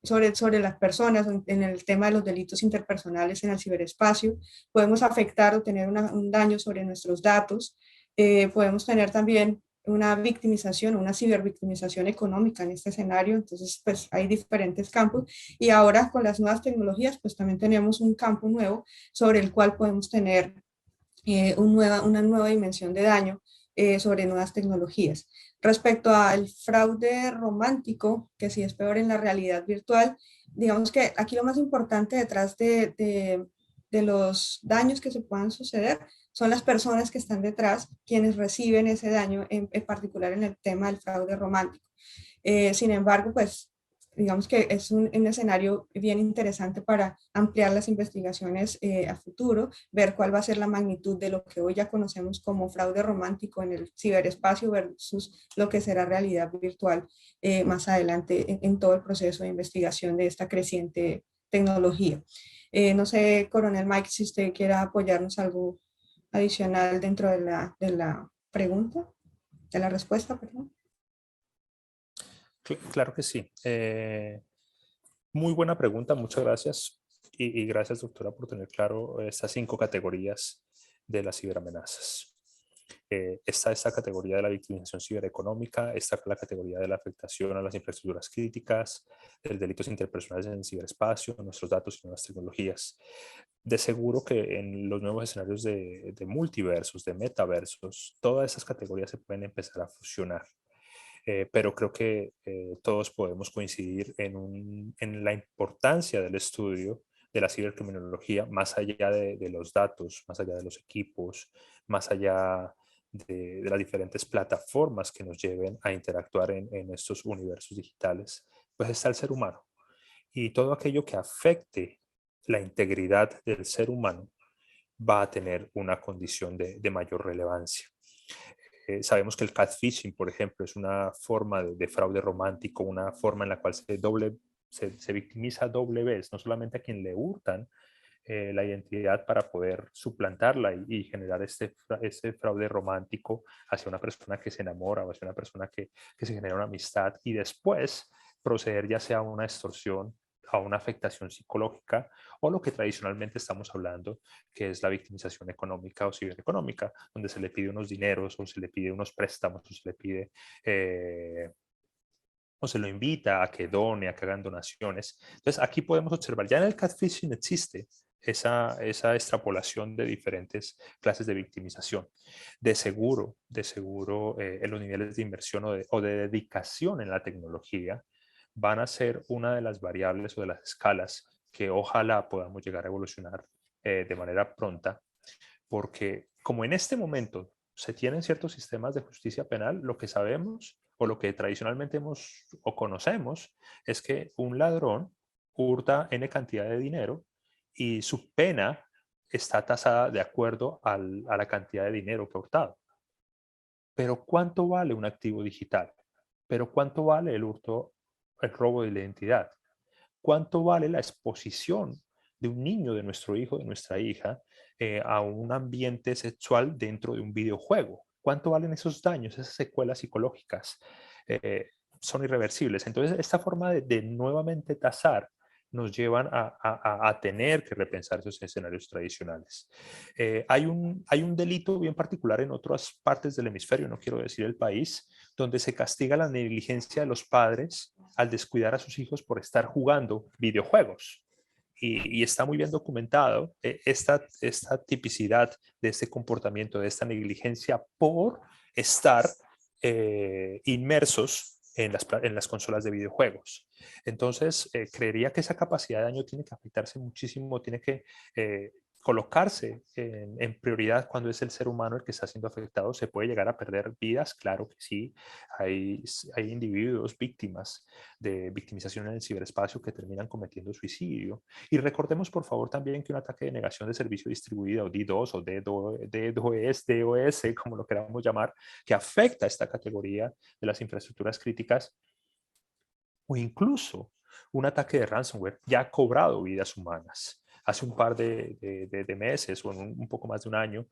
sobre las personas, en el tema de los delitos interpersonales en el ciberespacio. Podemos afectar o tener un daño sobre nuestros datos. Podemos tener también una victimización, una cibervictimización económica en este escenario. Entonces, pues hay diferentes campos y ahora con las nuevas tecnologías, pues también tenemos un campo nuevo sobre el cual podemos tener una nueva dimensión de daño sobre nuevas tecnologías. Respecto al fraude romántico, que sí es peor en la realidad virtual, digamos que aquí lo más importante detrás de los daños que se puedan suceder son las personas que están detrás, quienes reciben ese daño, en particular en el tema del fraude romántico. Sin embargo, pues digamos que es un escenario bien interesante para ampliar las investigaciones a futuro, ver cuál va a ser la magnitud de lo que hoy ya conocemos como fraude romántico en el ciberespacio versus lo que será realidad virtual más adelante en todo el proceso de investigación de esta creciente tecnología. No sé, Coronel Mike, si usted quiera apoyarnos algo adicional dentro de la pregunta, de la respuesta, perdón. Claro que sí. Muy buena pregunta, muchas gracias. Y gracias, doctora, por tener claro estas 5 categorías de las ciberamenazas. Está esta categoría de la victimización cibereconómica, está la categoría de la afectación a las infraestructuras críticas, de delitos interpersonales en el ciberespacio, nuestros datos y nuevas tecnologías. De seguro que en los nuevos escenarios de multiversos, de metaversos, todas esas categorías se pueden empezar a fusionar. Pero creo que todos podemos coincidir en la importancia del estudio de la cibercriminología, más allá de los datos, más allá de los equipos, más allá de las diferentes plataformas que nos lleven a interactuar en estos universos digitales, pues está el ser humano. Y todo aquello que afecte la integridad del ser humano va a tener una condición de mayor relevancia. Sabemos que el catfishing, por ejemplo, es una forma de fraude romántico, una forma en la cual se victimiza doble vez, no solamente a quien le hurtan la identidad para poder suplantarla y generar este fraude romántico hacia una persona que se enamora o hacia una persona que se genera una amistad y después proceder ya sea a una extorsión, a una afectación psicológica o lo que tradicionalmente estamos hablando, que es la victimización económica o cibereconómica, donde se le pide unos dineros o se le pide unos préstamos o se le pide o se lo invita a que done, a que hagan donaciones. Entonces aquí podemos observar, ya en el catfishing existe esa extrapolación de diferentes clases de victimización. De seguro en los niveles de inversión o de dedicación en la tecnología van a ser una de las variables o de las escalas que ojalá podamos llegar a evolucionar de manera pronta, porque como en este momento se tienen ciertos sistemas de justicia penal, lo que sabemos o lo que tradicionalmente hemos o conocemos es que un ladrón hurta N cantidad de dinero y su pena está tasada de acuerdo a la cantidad de dinero que ha hurtado. Pero ¿cuánto vale un activo digital? ¿Pero cuánto vale el hurto, el robo de la identidad? ¿Cuánto vale la exposición de un niño, de nuestro hijo, de nuestra hija, a un ambiente sexual dentro de un videojuego? ¿Cuánto valen esos daños, esas secuelas psicológicas? Son irreversibles. Entonces, esta forma de nuevamente tasar nos llevan a tener que repensar esos escenarios tradicionales. Hay un delito bien particular en otras partes del hemisferio, no quiero decir el país, donde se castiga la negligencia de los padres al descuidar a sus hijos por estar jugando videojuegos. y está muy bien documentado esta tipicidad de este comportamiento, de esta negligencia por estar inmersos en las consolas de videojuegos. Entonces, creería que esa capacidad de daño tiene que afectarse muchísimo, tiene que colocarse en prioridad cuando es el ser humano el que está siendo afectado. Se puede llegar a perder vidas, claro que sí. Hay individuos víctimas de victimización en el ciberespacio que terminan cometiendo suicidio. Y recordemos, por favor, también que un ataque de negación de servicio distribuido, o DDoS, o DOS, como lo queramos llamar, que afecta a esta categoría de las infraestructuras críticas, o incluso un ataque de ransomware ya ha cobrado vidas humanas. Hace un par de meses o en un poco más de un año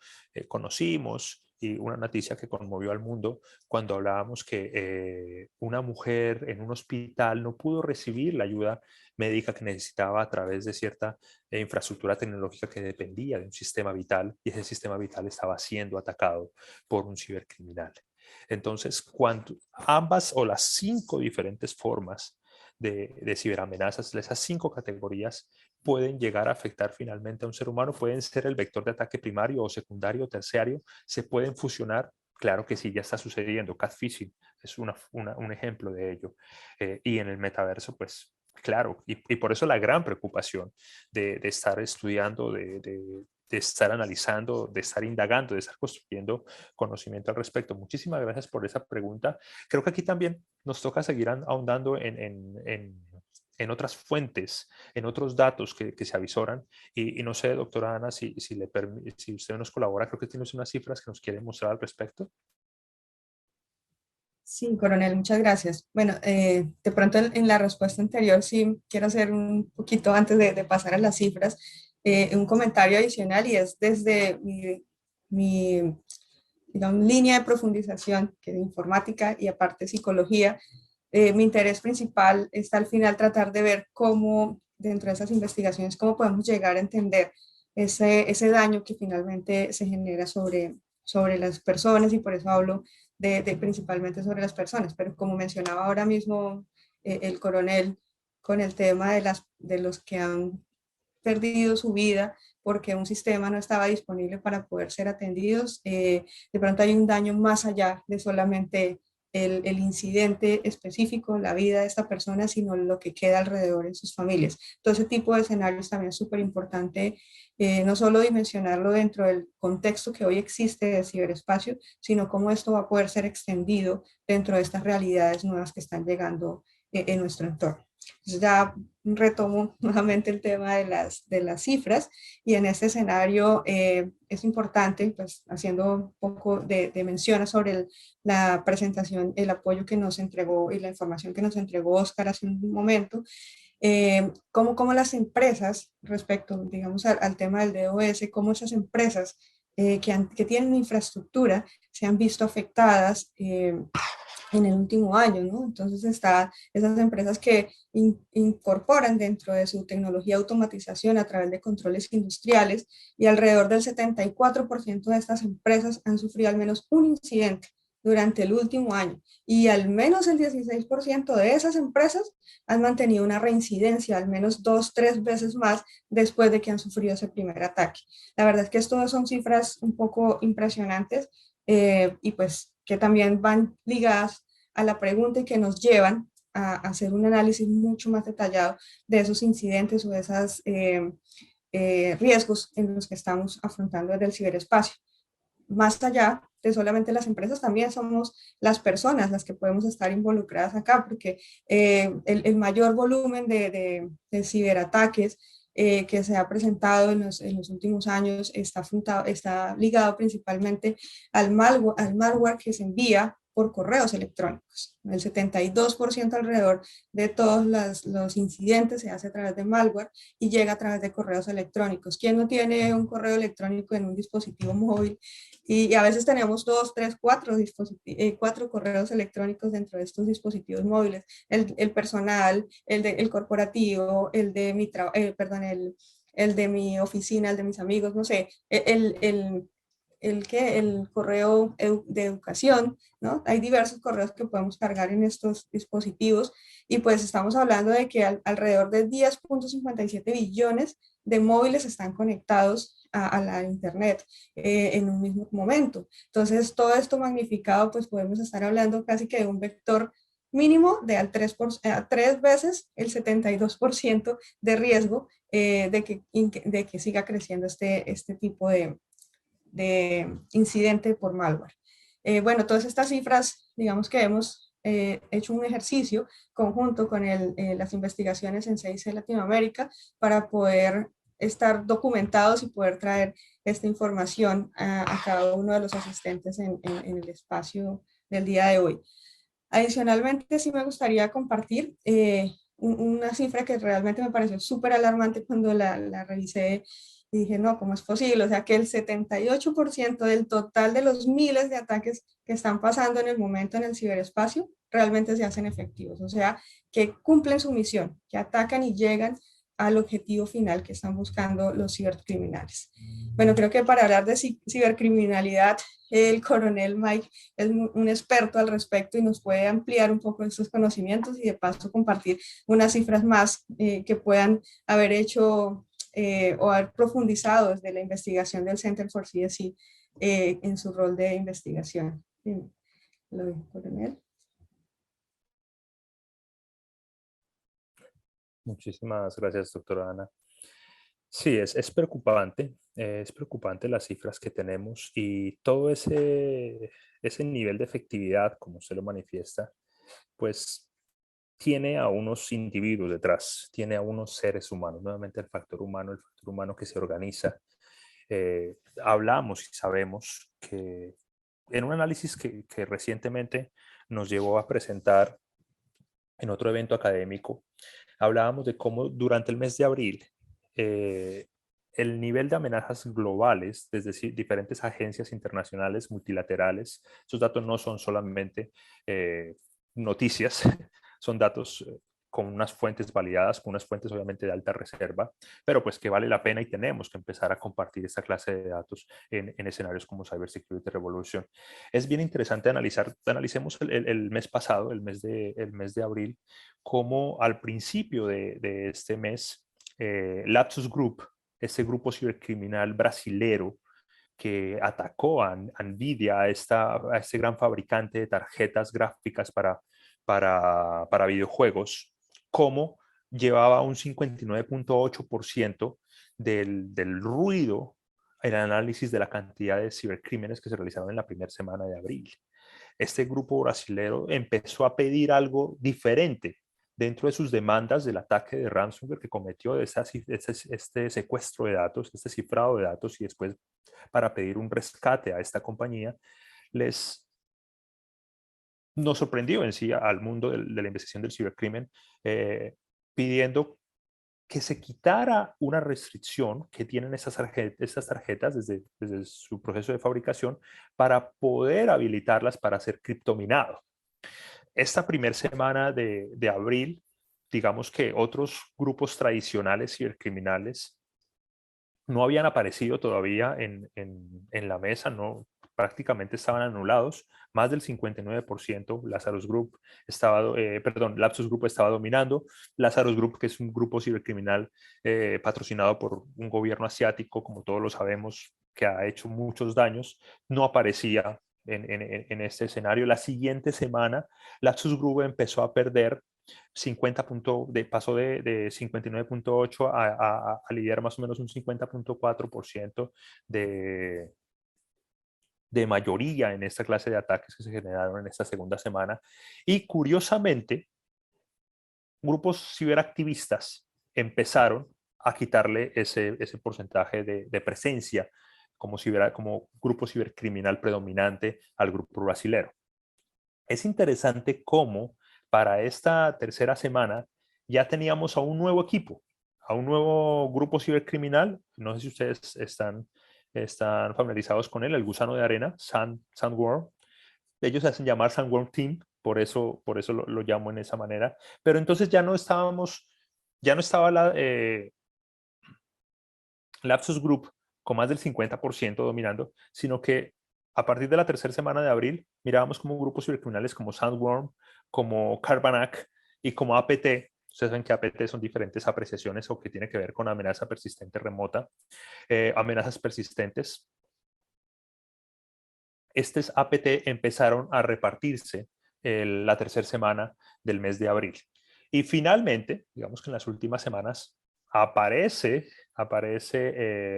conocimos y una noticia que conmovió al mundo cuando hablábamos que una mujer en un hospital no pudo recibir la ayuda médica que necesitaba a través de cierta infraestructura tecnológica que dependía de un sistema vital, y ese sistema vital estaba siendo atacado por un cibercriminal. Entonces, cuando ambas o las 5 diferentes formas de ciberamenazas, esas 5 categorías pueden llegar a afectar finalmente a un ser humano, pueden ser el vector de ataque primario o secundario o terciario, se pueden fusionar. Claro que sí, ya está sucediendo. Catfishing es un ejemplo de ello. Y en el metaverso, pues claro, y por eso la gran preocupación de estar estudiando, de estar analizando, de estar indagando, de estar construyendo conocimiento al respecto. Muchísimas gracias por esa pregunta. Creo que aquí también nos toca seguir ahondando en otras fuentes, en otros datos que se avisoran. Y no sé, doctora Ana, si usted nos colabora, creo que tienes unas cifras que nos quiere mostrar al respecto. Sí, coronel, muchas gracias. Bueno, de pronto en la respuesta anterior sí quiero hacer un poquito antes de pasar a las cifras, un comentario adicional, y es desde mi digamos, línea de profundización, que es informática y aparte psicología. Mi interés principal está al final tratar de ver cómo dentro de esas investigaciones, cómo podemos llegar a entender ese daño que finalmente se genera sobre las personas, y por eso hablo principalmente sobre las personas. Pero como mencionaba ahora mismo el coronel, con el tema de los que han perdido su vida porque un sistema no estaba disponible para poder ser atendidos, de pronto hay un daño más allá de solamente el incidente específico, la vida de esta persona, sino lo que queda alrededor en sus familias. Todo ese tipo de escenarios también es súper importante, no solo dimensionarlo dentro del contexto que hoy existe de ciberespacio, sino cómo esto va a poder ser extendido dentro de estas realidades nuevas que están llegando en nuestro entorno. Entonces ya retomo nuevamente el tema de las cifras, y en este escenario es importante, pues haciendo un poco de mención sobre la presentación, el apoyo que nos entregó y la información que nos entregó Oscar hace un momento, cómo las empresas, respecto, digamos, al tema del DOS, cómo esas empresas que tienen infraestructura se han visto afectadas en el último año, ¿no? Entonces están esas empresas que incorporan dentro de su tecnología automatización a través de controles industriales, y alrededor del 74% de estas empresas han sufrido al menos un incidente durante el último año, y al menos el 16% de esas empresas han mantenido una reincidencia al menos 2-3 veces más después de que han sufrido ese primer ataque. La verdad es que esto son cifras un poco impresionantes, y pues que también van ligadas a la pregunta y que nos llevan a hacer un análisis mucho más detallado de esos incidentes o de esos riesgos en los que estamos afrontando desde el ciberespacio. Más allá de solamente las empresas, también somos las personas las que podemos estar involucradas acá, porque el mayor volumen de ciberataques que se ha presentado en los últimos años está ligado principalmente al malware que se envía por correos electrónicos. El 72% alrededor de todos los incidentes se hace a través de malware y llega a través de correos electrónicos. ¿Quién no tiene un correo electrónico en un dispositivo móvil? Y a veces tenemos 2, 3, 4 correos electrónicos dentro de estos dispositivos móviles. El personal, el corporativo, el de mi oficina, el de mis amigos, no sé, el correo de educación, ¿no? Hay diversos correos que podemos cargar en estos dispositivos y pues estamos hablando de que alrededor de 10.57 billones de móviles están conectados a la internet en un mismo momento. Entonces, todo esto magnificado, pues podemos estar hablando casi que de un vector mínimo de a 3 veces el 72% de riesgo de que siga creciendo este tipo de incidente por malware. Bueno, todas estas cifras, digamos que hemos hecho un ejercicio conjunto con las investigaciones en CIC Latinoamérica para poder estar documentados y poder traer esta información a cada uno de los asistentes en el espacio del día de hoy. Adicionalmente, sí me gustaría compartir una cifra que realmente me pareció súper alarmante cuando la revisé y dije, no, ¿cómo es posible? O sea, que el 78% del total de los miles de ataques que están pasando en el momento en el ciberespacio realmente se hacen efectivos. O sea, que cumplen su misión, que atacan y llegan al objetivo final que están buscando los cibercriminales. Bueno, creo que para hablar de cibercriminalidad, el coronel Mike es un experto al respecto y nos puede ampliar un poco estos conocimientos y de paso compartir unas cifras más que puedan haber hecho o haber profundizado desde la investigación del Center for CSE en su rol de investigación. Coronel. Muchísimas gracias, doctora Ana. Sí, es preocupante las cifras que tenemos y todo ese nivel de efectividad, como usted lo manifiesta, pues tiene a unos individuos detrás, tiene a unos seres humanos, nuevamente el factor humano que se organiza. Hablamos y sabemos que en un análisis que recientemente nos llevó a presentar en otro evento académico, hablábamos de cómo durante el mes de abril el nivel de amenazas globales desde diferentes agencias internacionales multilaterales, esos datos no son solamente noticias, son datos con unas fuentes validadas, con unas fuentes obviamente de alta reserva, pero pues que vale la pena y tenemos que empezar a compartir esta clase de datos en escenarios como Cyber Security Revolution. Es bien interesante analicemos el mes pasado, el mes de abril, cómo al principio de este mes, Lapsus Group, este grupo cibercriminal brasilero que atacó a NVIDIA, a este gran fabricante de tarjetas gráficas para videojuegos, como llevaba un 59.8% del ruido en el análisis de la cantidad de cibercrímenes que se realizaron en la primera semana de abril. Este grupo brasilero empezó a pedir algo diferente dentro de sus demandas del ataque de ransomware que cometió, este secuestro de datos, este cifrado de datos, y después para pedir un rescate a esta compañía, nos sorprendió en sí al mundo de la investigación del cibercrimen, pidiendo que se quitara una restricción que tienen estas tarjetas desde su proceso de fabricación para poder habilitarlas para ser criptominado. Esta primera semana de abril, digamos que otros grupos tradicionales cibercriminales no habían aparecido todavía en la mesa, no, prácticamente estaban anulados. Más del 59%, Lazarus Group Lapsus Group estaba dominando. Lazarus Group, que es un grupo cibercriminal patrocinado por un gobierno asiático, como todos lo sabemos, que ha hecho muchos daños, no aparecía en este escenario. La siguiente semana, Lapsus Group empezó a perder 50 pasó de 59.8 a lidiar más o menos un 50.4% de mayoría en esta clase de ataques que se generaron en esta segunda semana. Y curiosamente, grupos ciberactivistas empezaron a quitarle ese porcentaje de presencia como grupo cibercriminal predominante al grupo brasilero. Es interesante cómo para esta tercera semana ya teníamos a un nuevo equipo, a un nuevo grupo cibercriminal. No sé si ustedes están familiarizados con él, el gusano de arena, Sandworm. Ellos se hacen llamar Sandworm Team, por eso lo llamo en esa manera. Pero entonces ya no estaba Lapsus Group con más del 50% dominando, sino que a partir de la tercera semana de abril mirábamos como grupos cibercriminales como Sandworm, como Carbanak y como APT. Ustedes ven que APT son diferentes apreciaciones o que tiene que ver con amenaza persistente remota, amenazas persistentes. Estos APT empezaron a repartirse la tercera semana del mes de abril. Y finalmente, digamos que en las últimas semanas, aparece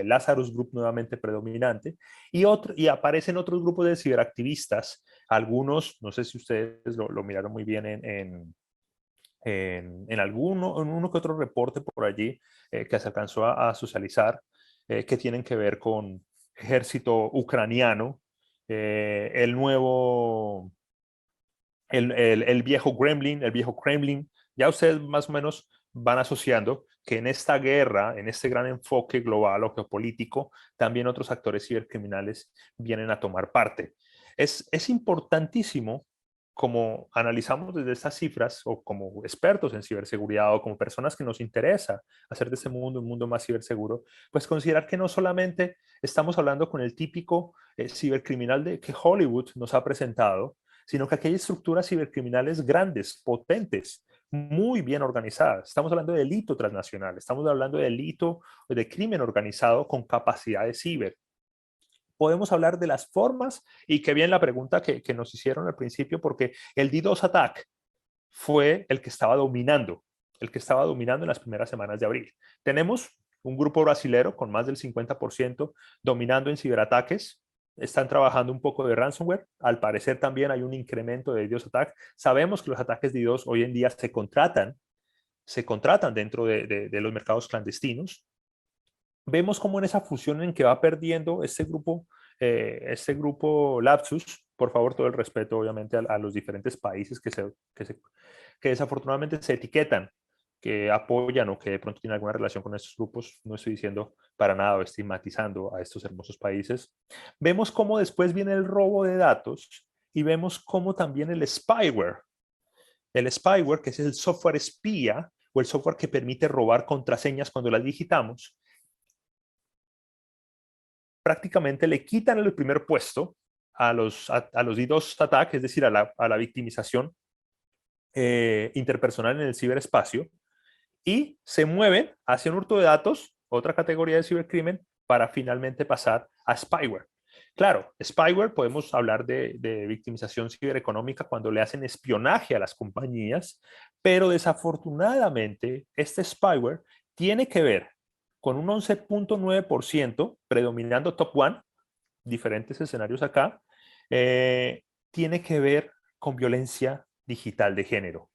Lazarus Group nuevamente predominante y aparecen otros grupos de ciberactivistas. Algunos, no sé si ustedes lo miraron muy bien en uno que otro reporte por allí que se alcanzó a socializar, que tienen que ver con ejército ucraniano, el nuevo, el viejo Kremlin. Ya ustedes más o menos van asociando que en esta guerra, en este gran enfoque global o geopolítico, también otros actores cibercriminales vienen a tomar parte. Es importantísimo, como analizamos desde estas cifras, o como expertos en ciberseguridad, o como personas que nos interesa hacer de este mundo un mundo más ciberseguro, pues considerar que no solamente estamos hablando con el típico cibercriminal que Hollywood nos ha presentado, sino que aquí hay estructuras cibercriminales grandes, potentes, muy bien organizadas. Estamos hablando de delito transnacional, estamos hablando de delito de crimen organizado con capacidad de ciber. Podemos hablar de las formas, y qué bien la pregunta que nos hicieron al principio, porque el DDoS attack fue el que estaba dominando en las primeras semanas de abril. Tenemos un grupo brasilero con más del 50% dominando en ciberataques. Están trabajando un poco de ransomware. Al parecer también hay un incremento de DDoS attack. Sabemos que los ataques de DDoS hoy en día se contratan dentro de los mercados clandestinos. Vemos cómo en esa fusión en que va perdiendo este grupo Lapsus, por favor, todo el respeto obviamente a los diferentes países que desafortunadamente se etiquetan, que apoyan o que de pronto tienen alguna relación con estos grupos. No estoy diciendo para nada o estigmatizando a estos hermosos países. Vemos cómo después viene el robo de datos y vemos cómo también el spyware, que es el software espía o el software que permite robar contraseñas cuando las digitamos, prácticamente le quitan el primer puesto a los DDoS attack, es decir, a la victimización interpersonal en el ciberespacio, y se mueven hacia un hurto de datos, otra categoría de cibercrimen, para finalmente pasar a spyware. Claro, spyware podemos hablar de victimización cibereconómica cuando le hacen espionaje a las compañías, pero desafortunadamente este spyware tiene que ver con un 11.9% predominando top one, diferentes escenarios acá, tiene que ver con violencia digital de género.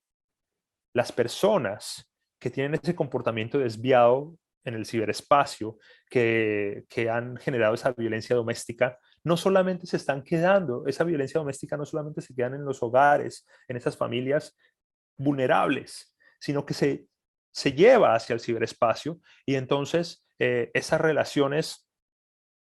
Las personas que tienen ese comportamiento desviado en el ciberespacio, que han generado esa violencia doméstica, no solamente se están quedando, esa violencia doméstica no solamente se quedan en los hogares, en esas familias vulnerables, sino que se lleva hacia el ciberespacio, y entonces esas relaciones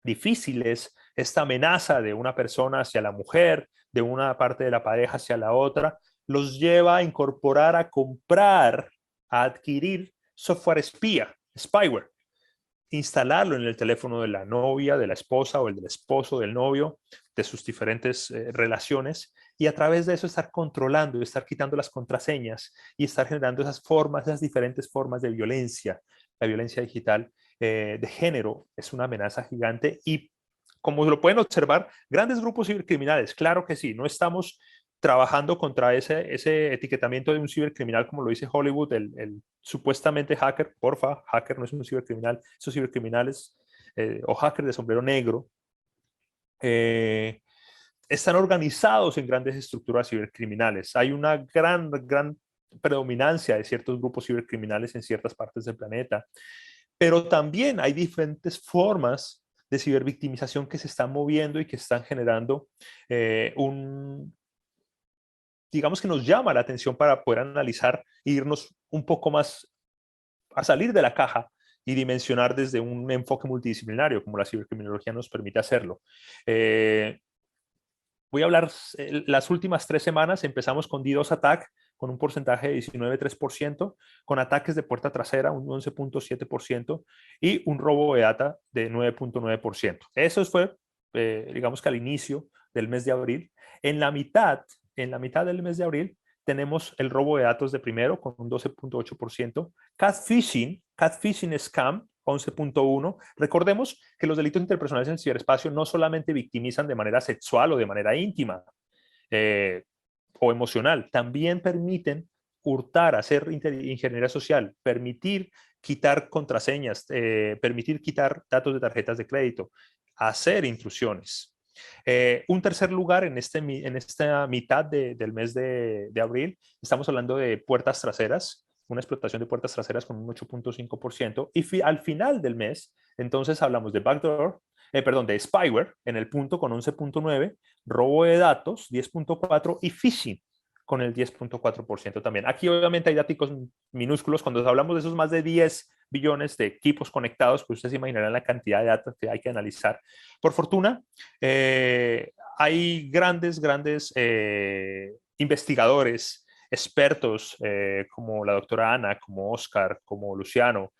difíciles, esta amenaza de una persona hacia la mujer, de una parte de la pareja hacia la otra, los lleva a incorporar, a comprar, a adquirir software espía, spyware, instalarlo en el teléfono de la novia, de la esposa o el del esposo, del novio, de sus diferentes relaciones, y a través de eso estar controlando, estar quitando las contraseñas y estar generando esas diferentes formas de violencia. La violencia digital de género es una amenaza gigante, y como lo pueden observar, grandes grupos cibercriminales, claro que sí, no estamos trabajando contra ese etiquetamiento de un cibercriminal como lo dice Hollywood, el supuestamente hacker. Porfa, hacker no es un cibercriminal, esos cibercriminales o hackers de sombrero negro están organizados en grandes estructuras cibercriminales. Hay una gran predominancia de ciertos grupos cibercriminales en ciertas partes del planeta, pero también hay diferentes formas de cibervictimización que se están moviendo y que están generando digamos que nos llama la atención para poder analizar e irnos un poco más a salir de la caja y dimensionar desde un enfoque multidisciplinario, como la cibercriminología nos permite hacerlo. Voy a hablar las últimas 3 semanas. Empezamos con DDoS attack, con un porcentaje de 19,3%, con ataques de puerta trasera un 11,7% y un robo de data de 9,9%. Eso fue, digamos que al inicio del mes de abril. En la mitad del mes de abril tenemos el robo de datos de primero con un 12,8%, catfishing scam 11,1%. Recordemos que los delitos interpersonales en el ciberespacio no solamente victimizan de manera sexual o de manera íntima o emocional, también permiten hurtar, hacer ingeniería social, permitir quitar contraseñas, permitir quitar datos de tarjetas de crédito, hacer intrusiones. Un tercer lugar en esta mitad del mes de abril, estamos hablando de puertas traseras, una explotación de puertas traseras con un 8,5%, y al final del mes, entonces hablamos de backdoor, de spyware en el punto con 11,9%, robo de datos 10,4% y phishing con el 10,4% también. Aquí obviamente hay datos minúsculos. Cuando hablamos de esos más de 10 billones de equipos conectados, pues ustedes se imaginarán la cantidad de datos que hay que analizar. Por fortuna, hay grandes investigadores, expertos como la doctora Ana, como Oscar, como Luciano,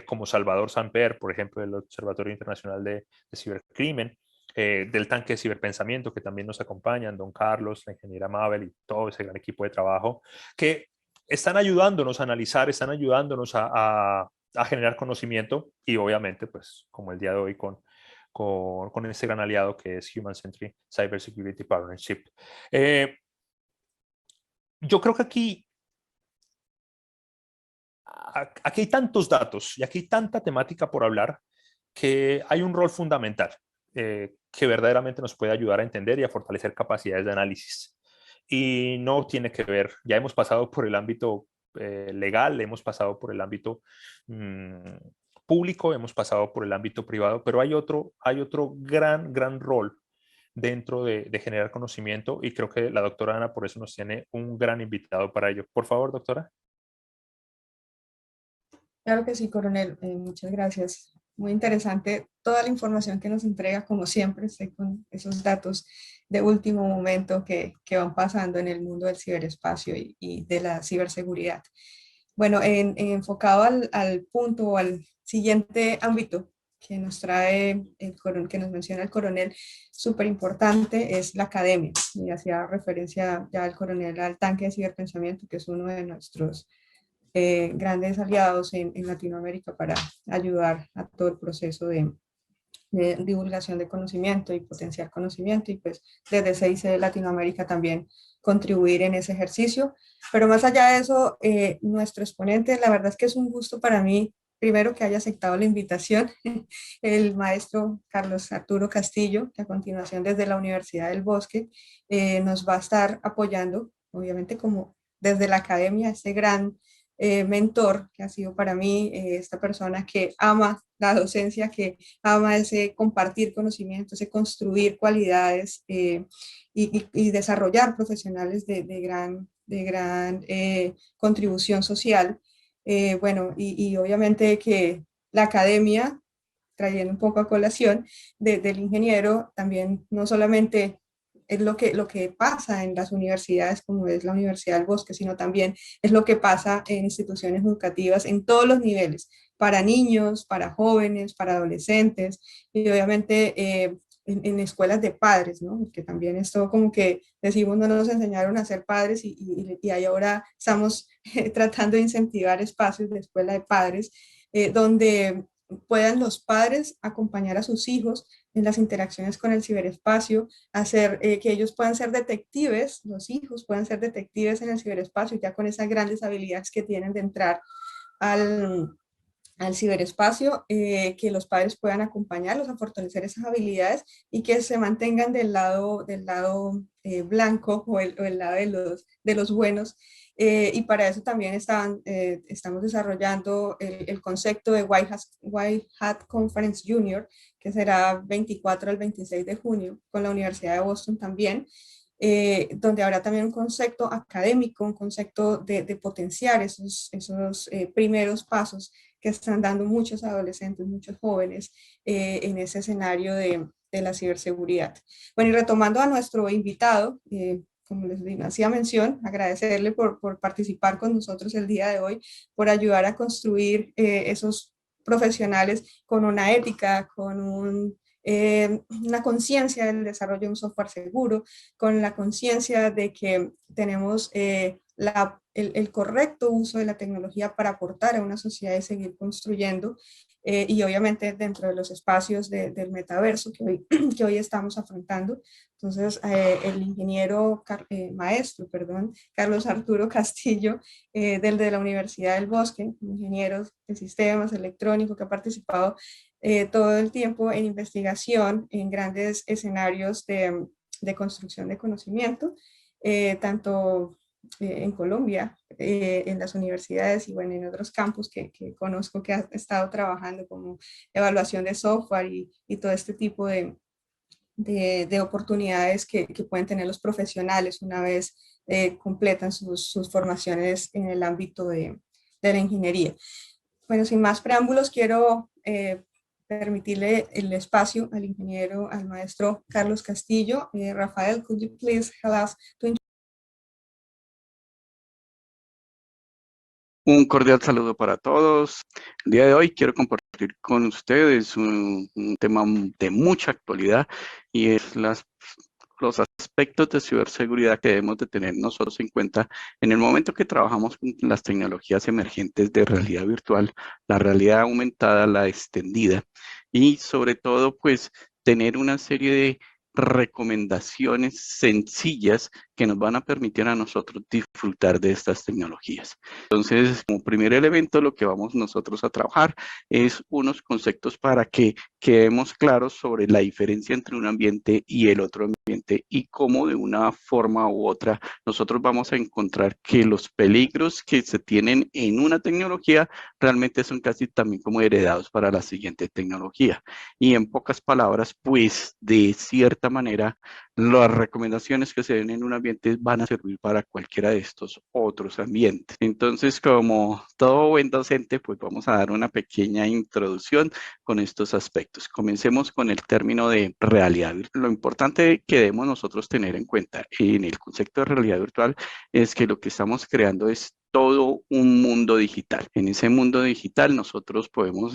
como Salvador Samper, por ejemplo, del Observatorio Internacional de Cibercrimen, del tanque de ciberpensamiento, que también nos acompañan, don Carlos, la ingeniera Mabel y todo ese gran equipo de trabajo, que están ayudándonos a analizar, están ayudándonos a generar conocimiento y obviamente, pues, como el día de hoy con este gran aliado que es Human Century Cybersecurity Partnership. Yo creo que aquí hay tantos datos y aquí hay tanta temática por hablar que hay un rol fundamental que verdaderamente nos puede ayudar a entender y a fortalecer capacidades de análisis. Y no tiene que ver, ya hemos pasado por el ámbito legal, hemos pasado por el ámbito público, hemos pasado por el ámbito privado, pero hay otro gran rol dentro de generar conocimiento y creo que la doctora Ana por eso nos tiene un gran invitado para ello. Por favor, doctora. Claro que sí, coronel. Muchas gracias. Muy interesante toda la información que nos entrega, como siempre, con esos datos de último momento que van pasando en el mundo del ciberespacio y de la ciberseguridad. Bueno, enfocado al punto o al siguiente ámbito que nos trae, que nos menciona el coronel, súper importante, es la academia. Y hacía referencia ya el coronel al tanque de ciberpensamiento, que es uno de nuestros grandes aliados en Latinoamérica para ayudar a todo el proceso de divulgación de conocimiento y potenciar conocimiento, y pues desde CIC de Latinoamérica también contribuir en ese ejercicio. Pero más allá de eso, nuestro exponente, la verdad es que es un gusto para mí, primero que haya aceptado la invitación, el maestro Carlos Arturo Castillo, que a continuación desde la Universidad del Bosque nos va a estar apoyando, obviamente como desde la academia, este gran mentor que ha sido para mí, esta persona que ama la docencia, que ama ese compartir conocimiento, ese construir cualidades y desarrollar profesionales de gran contribución social. Bueno, y obviamente que la academia, trayendo un poco a colación, del ingeniero, también no solamente es lo que pasa en las universidades, como es la Universidad del Bosque, sino también es lo que pasa en instituciones educativas en todos los niveles, para niños, para jóvenes, para adolescentes, y obviamente en escuelas de padres, ¿no? Que también esto como que decimos no nos enseñaron a ser padres y ahí ahora estamos tratando de incentivar espacios de escuela de padres donde puedan los padres acompañar a sus hijos en las interacciones con el ciberespacio, hacer que ellos puedan ser detectives, los hijos puedan ser detectives en el ciberespacio, ya con esas grandes habilidades que tienen de entrar al ciberespacio, que los padres puedan acompañarlos a fortalecer esas habilidades y que se mantengan del lado blanco o el lado de los buenos. Y para eso también estamos desarrollando el concepto de White Hat Conference Junior, que será 24 al 26 de junio con la Universidad de Boston también, donde habrá también un concepto académico, un concepto de potenciar esos primeros pasos que están dando muchos adolescentes, muchos jóvenes en ese escenario de la ciberseguridad. Bueno, y retomando a nuestro invitado, como les hacía mención, agradecerle por participar con nosotros el día de hoy, por ayudar a construir esos profesionales con una ética, con una conciencia del desarrollo de un software seguro, con la conciencia de que tenemos el correcto uso de la tecnología para aportar a una sociedad y seguir construyendo, y obviamente dentro de los espacios del metaverso que hoy estamos afrontando. Entonces, el ingeniero maestro, perdón, Carlos Arturo Castillo, de la Universidad del Bosque, ingeniero de sistemas electrónicos que ha participado todo el tiempo en investigación en grandes escenarios de construcción de conocimiento, tanto en Colombia, en las universidades y bueno, en otros campus que conozco que ha estado trabajando como evaluación de software y todo este tipo de oportunidades que pueden tener los profesionales una vez completan sus formaciones en el ámbito de la ingeniería. Bueno, sin más preámbulos, quiero permitirle el espacio al ingeniero, al maestro Carlos Castillo. Rafael, could you please help us to Un cordial saludo para todos. El día de hoy quiero compartir con ustedes un tema de mucha actualidad y es los aspectos de ciberseguridad que debemos de tener nosotros en cuenta en el momento que trabajamos con las tecnologías emergentes de realidad virtual, la realidad aumentada, la extendida y sobre todo pues tener una serie de recomendaciones sencillas que nos van a permitir a nosotros disfrutar de estas tecnologías. Entonces, como primer elemento, lo que vamos nosotros a trabajar es unos conceptos para que quedemos claros sobre la diferencia entre un ambiente y el otro ambiente y cómo de una forma u otra nosotros vamos a encontrar que los peligros que se tienen en una tecnología realmente son casi también como heredados para la siguiente tecnología. Y en pocas palabras, pues de cierta manera, las recomendaciones que se den en un ambiente van a servir para cualquiera de estos otros ambientes. Entonces, como todo buen docente, pues vamos a dar una pequeña introducción con estos aspectos. Comencemos con el término de realidad virtual. Lo importante que debemos nosotros tener en cuenta en el concepto de realidad virtual es que lo que estamos creando es todo un mundo digital. En ese mundo digital nosotros podemos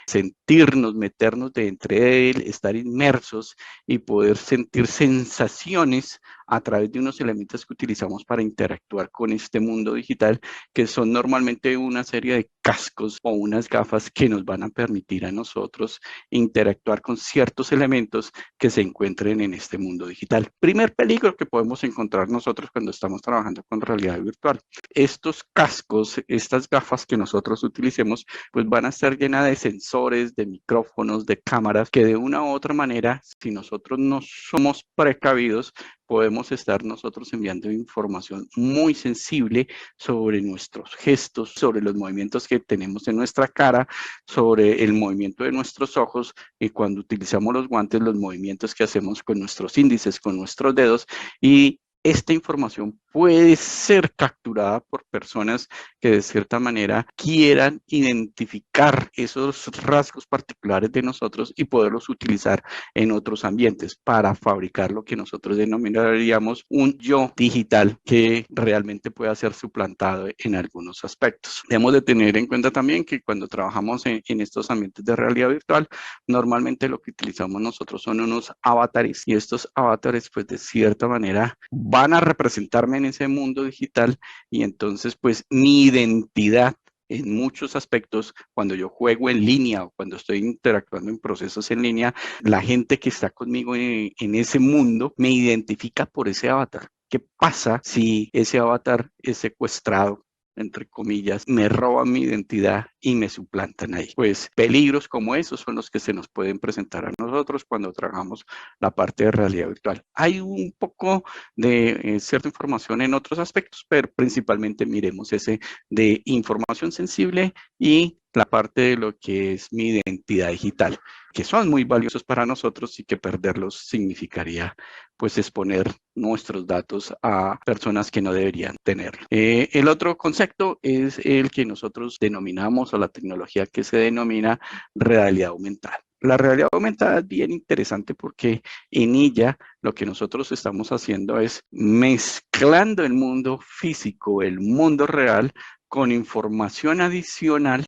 sentirnos, meternos dentro de él, estar inmersos y poder sentir sensaciones a través de unos elementos que utilizamos para interactuar con este mundo digital, que son normalmente una serie de cascos o unas gafas que nos van a permitir a nosotros interactuar con ciertos elementos que se encuentren en este mundo digital. Primer peligro que podemos encontrar nosotros cuando estamos trabajando con realidad virtual. Estos cascos, estas gafas que nosotros utilicemos, pues van a estar llenas de sensores, de micrófonos, de cámaras, que de una u otra manera, si nosotros no somos precavidos, podemos estar nosotros enviando información muy sensible sobre nuestros gestos, sobre los movimientos que tenemos en nuestra cara, sobre el movimiento de nuestros ojos y cuando utilizamos los guantes, los movimientos que hacemos con nuestros índices, con nuestros dedos y esta información puede ser capturada por personas que de cierta manera quieran identificar esos rasgos particulares de nosotros y poderlos utilizar en otros ambientes para fabricar lo que nosotros denominaríamos un yo digital que realmente pueda ser suplantado en algunos aspectos. Debemos de tener en cuenta también que cuando trabajamos en estos ambientes de realidad virtual, normalmente lo que utilizamos nosotros son unos avatares y estos avatares pues de cierta manera van a representarme en ese mundo digital y entonces pues mi identidad en muchos aspectos, cuando yo juego en línea o cuando estoy interactuando en procesos en línea, la gente que está conmigo en ese mundo me identifica por ese avatar. ¿Qué pasa si ese avatar es secuestrado? Entre comillas, me roban mi identidad y me suplantan ahí. Pues peligros como esos son los que se nos pueden presentar a nosotros cuando trabajamos la parte de realidad virtual. Hay un poco de cierta información en otros aspectos, pero principalmente miremos ese de información sensible y la parte de lo que es mi identidad digital, que son muy valiosos para nosotros y que perderlos significaría pues exponer nuestros datos a personas que no deberían tener. El otro concepto es el que nosotros denominamos o la tecnología que se denomina realidad aumentada. La realidad aumentada es bien interesante porque en ella lo que nosotros estamos haciendo es mezclando el mundo físico, el mundo real, con información adicional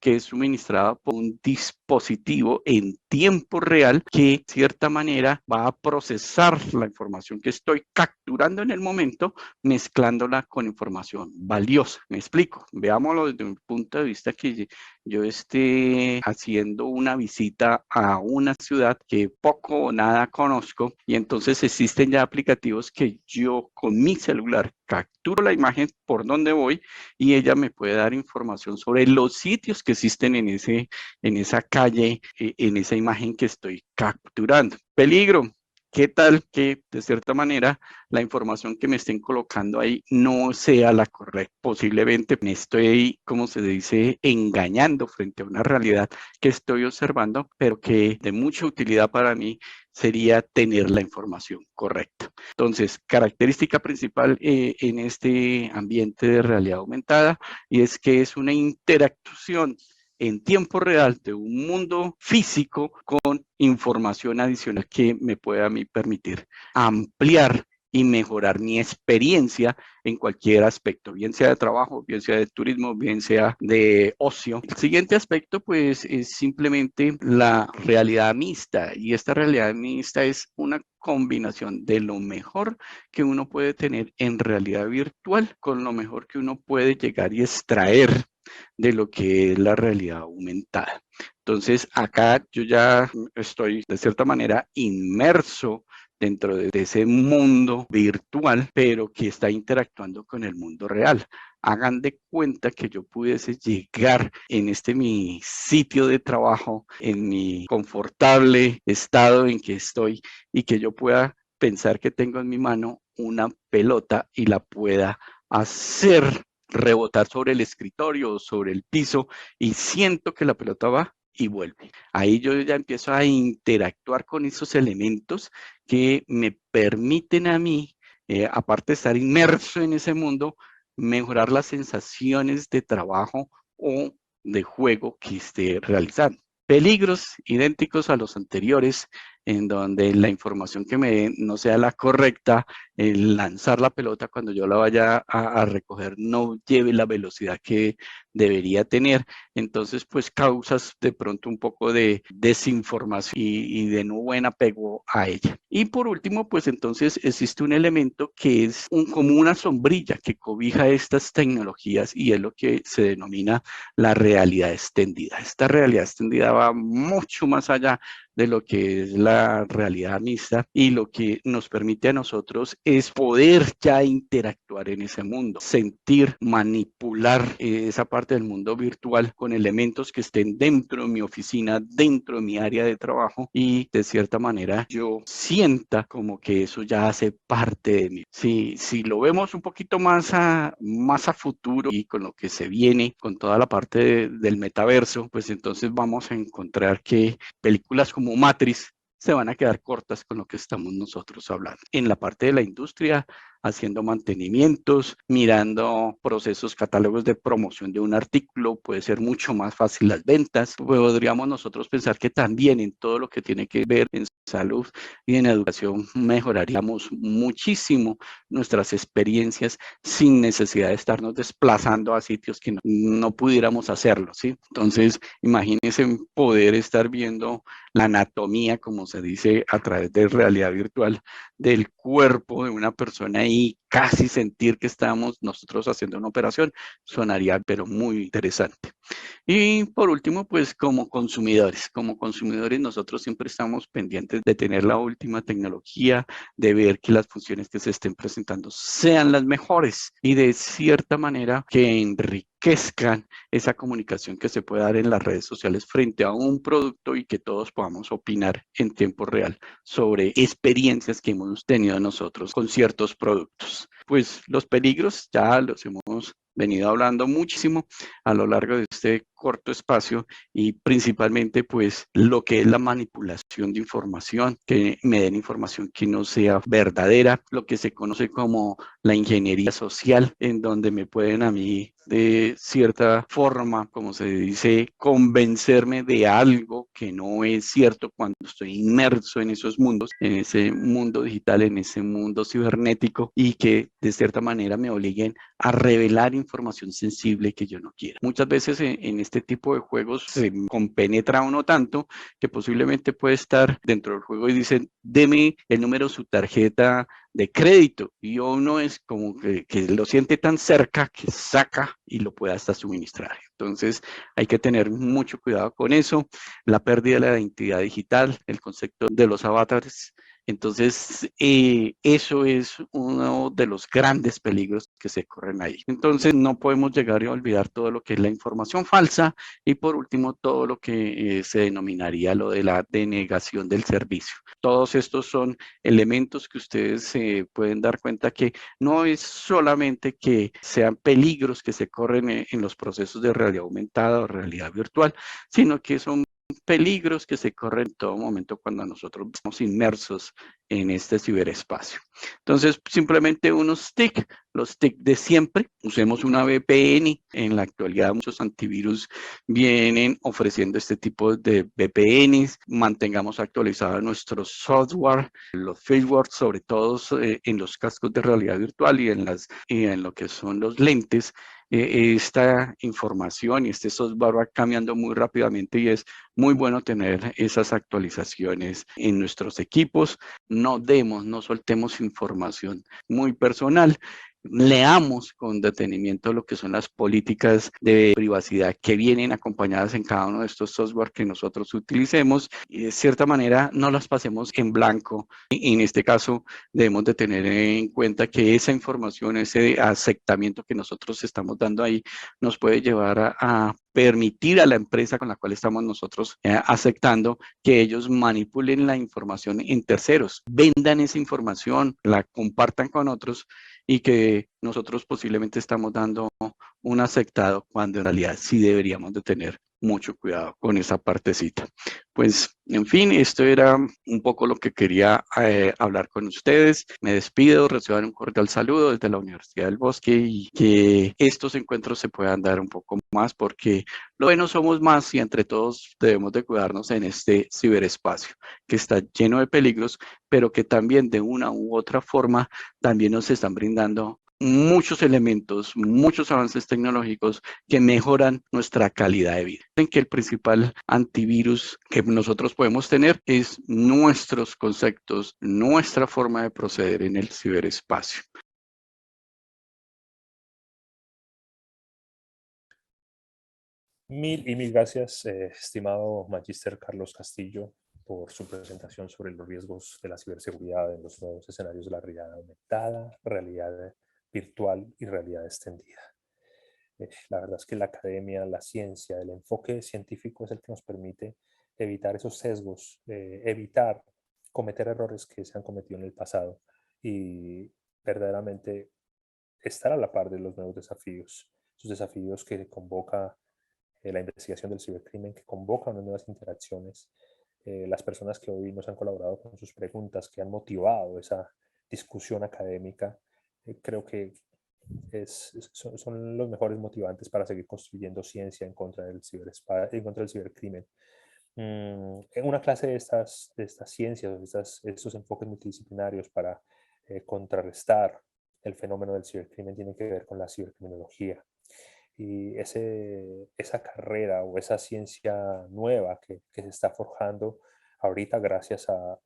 que es suministrada por un dispositivo en tiempo real que de cierta manera va a procesar la información que estoy capturando en el momento, mezclándola con información valiosa. ¿Me explico? Veámoslo desde un punto de vista que yo esté haciendo una visita a una ciudad que poco o nada conozco, y entonces existen ya aplicativos que yo con mi celular capturo la imagen por donde voy y ella me puede dar información sobre los sitios que existen en esa calle, en esa imagen que estoy capturando. Peligro. ¿Qué tal que de cierta manera la información que me estén colocando ahí no sea la correcta? Posiblemente me estoy, como se dice, engañando frente a una realidad que estoy observando, pero que de mucha utilidad para mí sería tener la información correcta. Entonces, característica principal en este ambiente de realidad aumentada, y es que es una interacción en tiempo real de un mundo físico con información adicional que me pueda a mí permitir ampliar y mejorar mi experiencia en cualquier aspecto, bien sea de trabajo, bien sea de turismo, bien sea de ocio. El siguiente aspecto, pues, es simplemente la realidad mixta, y esta realidad mixta es una combinación de lo mejor que uno puede tener en realidad virtual con lo mejor que uno puede llegar y extraer de lo que es la realidad aumentada. Entonces, acá yo ya estoy de cierta manera inmerso dentro de ese mundo virtual, pero que está interactuando con el mundo real. Hagan de cuenta que yo pudiese llegar en mi sitio de trabajo, en mi confortable estado en que estoy, y que yo pueda pensar que tengo en mi mano una pelota y la pueda hacer rebotar sobre el escritorio o sobre el piso, y siento que la pelota va y vuelve. Ahí yo ya empiezo a interactuar con esos elementos que me permiten a mí, aparte de estar inmerso en ese mundo, mejorar las sensaciones de trabajo o de juego que esté realizando. Peligros idénticos a los anteriores, en donde la información que me den no sea la correcta, el lanzar la pelota cuando yo la vaya a recoger no lleve la velocidad que debería tener. Entonces, pues causas de pronto un poco de desinformación y de no buen apego a ella. Y por último, pues entonces existe un elemento que es como una sombrilla que cobija estas tecnologías, y es lo que se denomina la realidad extendida. Esta realidad extendida va mucho más allá de lo que es la realidad mixta, y lo que nos permite a nosotros es poder ya interactuar en ese mundo, sentir, manipular esa parte del mundo virtual con elementos que estén dentro de mi oficina, dentro de mi área de trabajo, y de cierta manera yo sienta como que eso ya hace parte de mí. Si lo vemos un poquito más a futuro y con lo que se viene, con toda la parte del metaverso, pues entonces vamos a encontrar que películas como Matrix se van a quedar cortas con lo que estamos nosotros hablando. En la parte de la industria, haciendo mantenimientos, mirando procesos, catálogos de promoción de un artículo, puede ser mucho más fácil las ventas. Podríamos nosotros pensar que también en todo lo que tiene que ver en salud y en educación mejoraríamos muchísimo nuestras experiencias sin necesidad de estarnos desplazando a sitios que no pudiéramos hacerlo, ¿sí? Entonces, imagínense poder estar viendo la anatomía, como se dice, a través de realidad virtual del cuerpo de una persona y casi sentir que estamos nosotros haciendo una operación. Sonaría pero muy interesante. Y por último, pues como consumidores nosotros siempre estamos pendientes de tener la última tecnología, de ver que las funciones que se estén presentando sean las mejores y de cierta manera que enriquezcan esa comunicación que se puede dar en las redes sociales frente a un producto, y que todos podamos opinar en tiempo real sobre experiencias que hemos tenido nosotros con ciertos productos. Pues los peligros ya los hemos venido hablando muchísimo a lo largo de este corto espacio y principalmente pues lo que es la manipulación de información, que me den información que no sea verdadera, lo que se conoce como la ingeniería social, en donde me pueden a mí de cierta forma, como se dice, convencerme de algo que no es cierto cuando estoy inmerso en esos mundos, en ese mundo digital, en ese mundo cibernético, y que de cierta manera me obliguen a revelar información sensible que yo no quiera. Muchas veces en este tipo de juegos se compenetra uno tanto que posiblemente puede estar dentro del juego y dicen, deme el número de su tarjeta de crédito, y uno es como que lo siente tan cerca que saca y lo puede hasta suministrar. Entonces hay que tener mucho cuidado con eso, la pérdida de la identidad digital, el concepto de los avatares. Entonces, eso es uno de los grandes peligros que se corren ahí. Entonces, no podemos llegar a olvidar todo lo que es la información falsa y, por último, todo lo que se denominaría lo de la denegación del servicio. Todos estos son elementos que ustedes se pueden dar cuenta que no es solamente que sean peligros que se corren en los procesos de realidad aumentada o realidad virtual, sino que son peligros que se corren en todo momento cuando nosotros estamos inmersos en este ciberespacio. Entonces, simplemente unos TIC, los TIC de siempre, usemos una VPN. En la actualidad, muchos antivirus vienen ofreciendo este tipo de VPNs, mantengamos actualizado nuestro software, los firmware, sobre todo en los cascos de realidad virtual y en lo que son los lentes. Esta información y este software va cambiando muy rápidamente y es muy bueno tener esas actualizaciones en nuestros equipos. No demos, no soltemos información muy personal. Leamos con detenimiento lo que son las políticas de privacidad que vienen acompañadas en cada uno de estos software que nosotros utilicemos y de cierta manera no las pasemos en blanco. En este caso debemos de tener en cuenta que esa información, ese aceptamiento que nosotros estamos dando ahí nos puede llevar a permitir a la empresa con la cual estamos nosotros aceptando que ellos manipulen la información en terceros, vendan esa información, la compartan con otros y que nosotros posiblemente estamos dando un aceptado cuando en realidad sí deberíamos de tener mucho cuidado con esa partecita. Pues, en fin, esto era un poco lo que quería hablar con ustedes. Me despido, reciban un cordial saludo desde la Universidad del Bosque y que estos encuentros se puedan dar un poco más porque lo bueno somos más y entre todos debemos de cuidarnos en este ciberespacio que está lleno de peligros, pero que también de una u otra forma también nos están brindando muchos elementos, muchos avances tecnológicos que mejoran nuestra calidad de vida. En que el principal antivirus que nosotros podemos tener es nuestros conceptos, nuestra forma de proceder en el ciberespacio. Mil gracias, estimado Magíster Carlos Castillo, por su presentación sobre los riesgos de la ciberseguridad en los nuevos escenarios de la realidad aumentada, realidad virtual y realidad extendida. La verdad es que la academia, la ciencia, el enfoque científico es el que nos permite evitar esos sesgos, evitar cometer errores que se han cometido en el pasado y verdaderamente estar a la par de los nuevos desafíos, esos desafíos que convoca la investigación del cibercrimen, que convoca unas nuevas interacciones. Las personas que hoy nos han colaborado con sus preguntas, que han motivado esa discusión académica, creo que son los mejores motivantes para seguir construyendo ciencia en contra del cibercrimen. En una clase de estas ciencias, de estos enfoques multidisciplinarios para contrarrestar el fenómeno del cibercrimen tiene que ver con la cibercriminología. Y esa carrera o esa ciencia nueva que se está forjando ahorita gracias a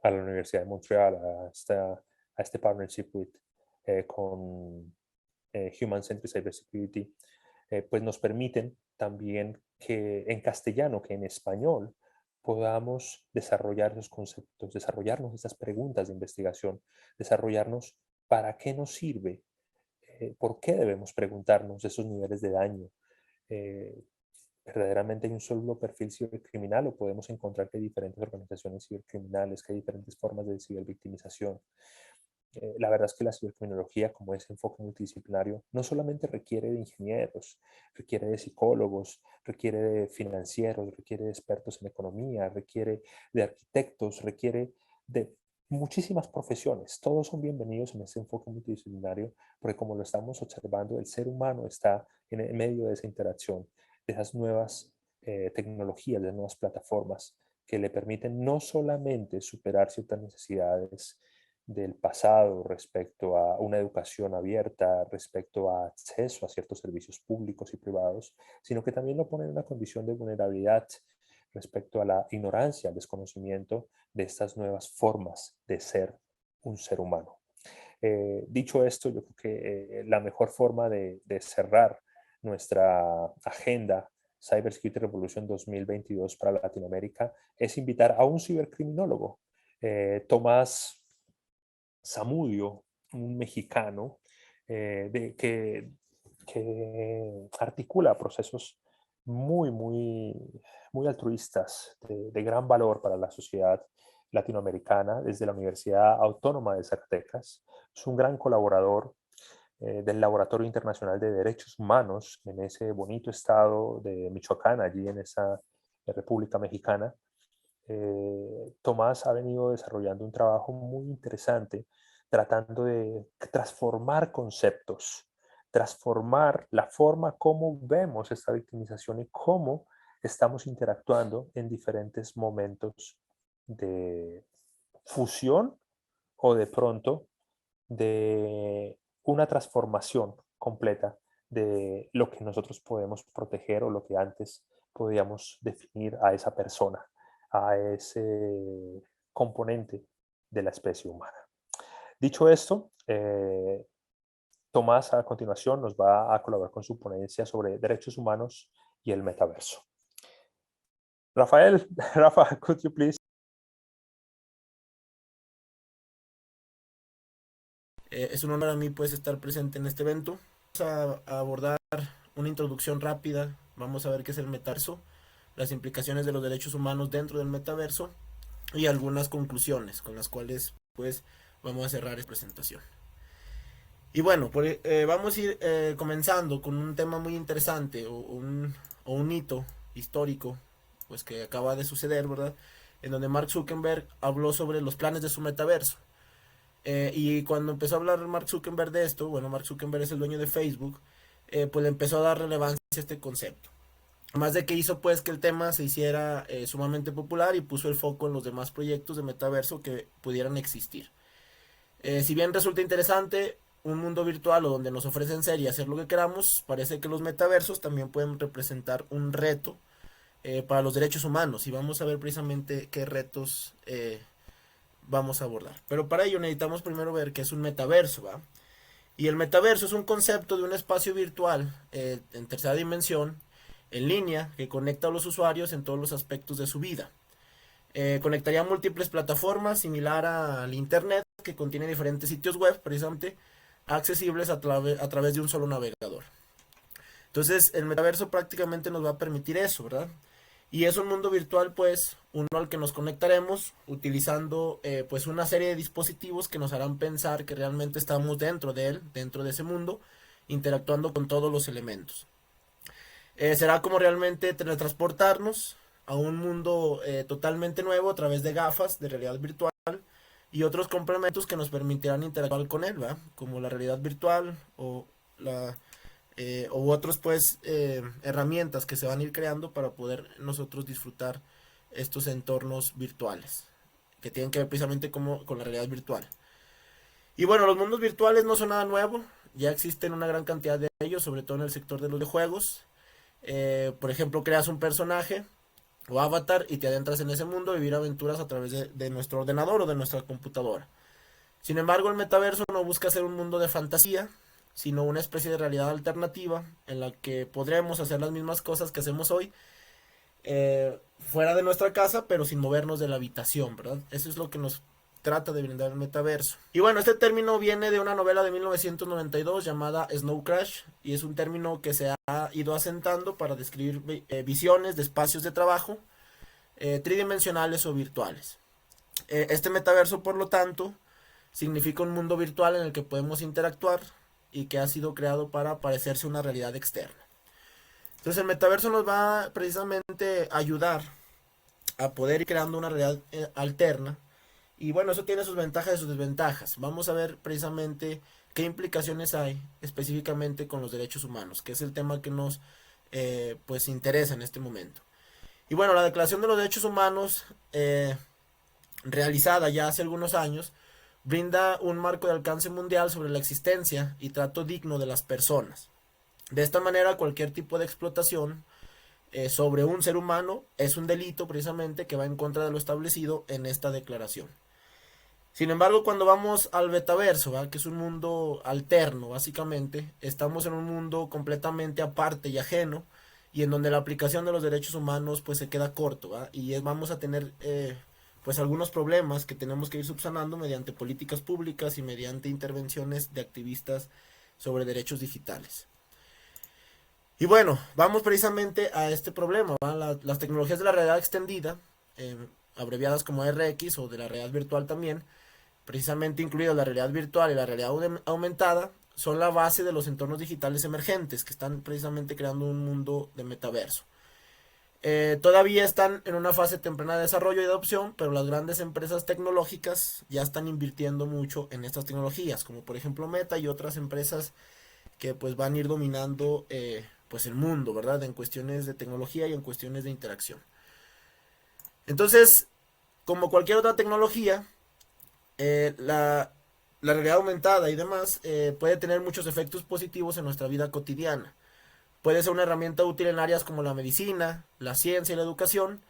la Universidad de Montreal, a este partnership con Human Centered Cybersecurity, pues nos permiten también que en castellano, que en español, podamos desarrollar esos conceptos, desarrollarnos esas preguntas de investigación, desarrollarnos para qué nos sirve, por qué debemos preguntarnos esos niveles de daño. ¿Verdaderamente hay un solo perfil cibercriminal o podemos encontrar que hay diferentes organizaciones cibercriminales, que hay diferentes formas de cibervictimización? la verdad es que la cibercriminología, como ese enfoque multidisciplinario, no solamente requiere de ingenieros, requiere de psicólogos, requiere de financieros, requiere de expertos en economía, requiere de arquitectos, requiere de muchísimas profesiones. Todos son bienvenidos en ese enfoque multidisciplinario, porque como lo estamos observando, el ser humano está en medio de esa interacción, de esas nuevas tecnologías, de nuevas plataformas que le permiten no solamente superar ciertas necesidades del pasado respecto a una educación abierta, respecto a acceso a ciertos servicios públicos y privados, sino que también lo pone en una condición de vulnerabilidad respecto a la ignorancia, al desconocimiento de estas nuevas formas de ser un ser humano. Dicho esto, yo creo que la mejor forma de cerrar nuestra agenda Cyber Security Revolution 2022 para Latinoamérica es invitar a un cibercriminólogo, Tomás Zamudio, un mexicano que articula procesos muy altruistas, de gran valor para la sociedad latinoamericana desde la Universidad Autónoma de Zacatecas. Es un gran colaborador del Laboratorio Internacional de Derechos Humanos en ese bonito estado de Michoacán, allí en esa República Mexicana. Tomás ha venido desarrollando un trabajo muy interesante tratando de transformar conceptos, transformar la forma como vemos esta victimización y cómo estamos interactuando en diferentes momentos de fusión o de pronto de una transformación completa de lo que nosotros podemos proteger o lo que antes podíamos definir a esa persona, a ese componente de la especie humana. Dicho esto, Tomás a continuación nos va a colaborar con su ponencia sobre derechos humanos y el metaverso. Rafael, Rafa, could you please? Es un honor a mí pues estar presente en este evento. Vamos a abordar una introducción rápida, vamos a ver qué es el metaverso, las implicaciones de los derechos humanos dentro del metaverso y algunas conclusiones con las cuales pues vamos a cerrar esta presentación. Y bueno, vamos a ir comenzando con un tema muy interesante o un hito histórico pues que acaba de suceder, ¿verdad? En donde Mark Zuckerberg habló sobre los planes de su metaverso. Y cuando empezó a hablar Mark Zuckerberg de esto, bueno, Mark Zuckerberg es el dueño de Facebook, pues le empezó a dar relevancia a este concepto. Además de que hizo pues que el tema se hiciera sumamente popular y puso el foco en los demás proyectos de metaverso que pudieran existir. Si bien resulta interesante un mundo virtual o donde nos ofrecen ser y hacer lo que queramos, parece que los metaversos también pueden representar un reto para los derechos humanos y vamos a ver precisamente qué retos vamos a abordar. Pero para ello necesitamos primero ver qué es un metaverso, ¿va? Y el metaverso es un concepto de un espacio virtual en tercera dimensión, en línea, que conecta a los usuarios en todos los aspectos de su vida. Conectaría múltiples plataformas similar al internet, que contiene diferentes sitios web, precisamente, accesibles a través de un solo navegador. Entonces, el metaverso prácticamente nos va a permitir eso, ¿verdad? Y es un mundo virtual, pues, uno al que nos conectaremos utilizando, pues, una serie de dispositivos que nos harán pensar que realmente estamos dentro de él, dentro de ese mundo, interactuando con todos los elementos. Será como realmente teletransportarnos a un mundo totalmente nuevo a través de gafas de realidad virtual y otros complementos que nos permitirán interactuar con él, ¿verdad? Como la realidad virtual o u otros pues herramientas que se van a ir creando para poder nosotros disfrutar estos entornos virtuales que tienen que ver precisamente con la realidad virtual. Y bueno, los mundos virtuales no son nada nuevo, ya existen una gran cantidad de ellos, sobre todo en el sector de los videojuegos. Por ejemplo, creas un personaje o avatar y te adentras en ese mundo a vivir aventuras a través de nuestro ordenador o de nuestra computadora. Sin embargo, el metaverso no busca ser un mundo de fantasía, sino una especie de realidad alternativa en la que podremos hacer las mismas cosas que hacemos hoy fuera de nuestra casa, pero sin movernos de la habitación, ¿verdad? Eso es lo que nos trata de brindar el metaverso. Y bueno, este término viene de una novela de 1992 llamada Snow Crash, y es un término que se ha ido asentando para describir visiones de espacios de trabajo tridimensionales o virtuales. Este metaverso, por lo tanto, significa un mundo virtual en el que podemos interactuar y que ha sido creado para parecerse a una realidad externa. Entonces el metaverso nos va precisamente a ayudar a poder ir creando una realidad alterna. Y bueno, eso tiene sus ventajas y sus desventajas. Vamos a ver precisamente qué implicaciones hay específicamente con los derechos humanos, que es el tema que nos pues interesa en este momento. Y bueno, la Declaración de los Derechos Humanos, realizada ya hace algunos años, brinda un marco de alcance mundial sobre la existencia y trato digno de las personas. De esta manera, cualquier tipo de explotación sobre un ser humano es un delito precisamente que va en contra de lo establecido en esta declaración. Sin embargo, cuando vamos al metaverso, ¿va?, que es un mundo alterno, básicamente, estamos en un mundo completamente aparte y ajeno, y en donde la aplicación de los derechos humanos pues se queda corto, ¿va? Y vamos a tener pues algunos problemas que tenemos que ir subsanando mediante políticas públicas y mediante intervenciones de activistas sobre derechos digitales. Y bueno, vamos precisamente a este problema, ¿va? Las tecnologías de la realidad extendida, abreviadas como RX o de la realidad virtual también, precisamente incluidas la realidad virtual y la realidad aumentada, son la base de los entornos digitales emergentes que están precisamente creando un mundo de metaverso. Todavía están en una fase temprana de desarrollo y de adopción, pero las grandes empresas tecnológicas ya están invirtiendo mucho en estas tecnologías, como por ejemplo Meta y otras empresas que pues van a ir dominando pues el mundo, ¿verdad?, en cuestiones de tecnología y en cuestiones de interacción. Entonces, como cualquier otra tecnología, la realidad aumentada y demás puede tener muchos efectos positivos en nuestra vida cotidiana. Puede ser una herramienta útil en áreas como la medicina, la ciencia y la educación.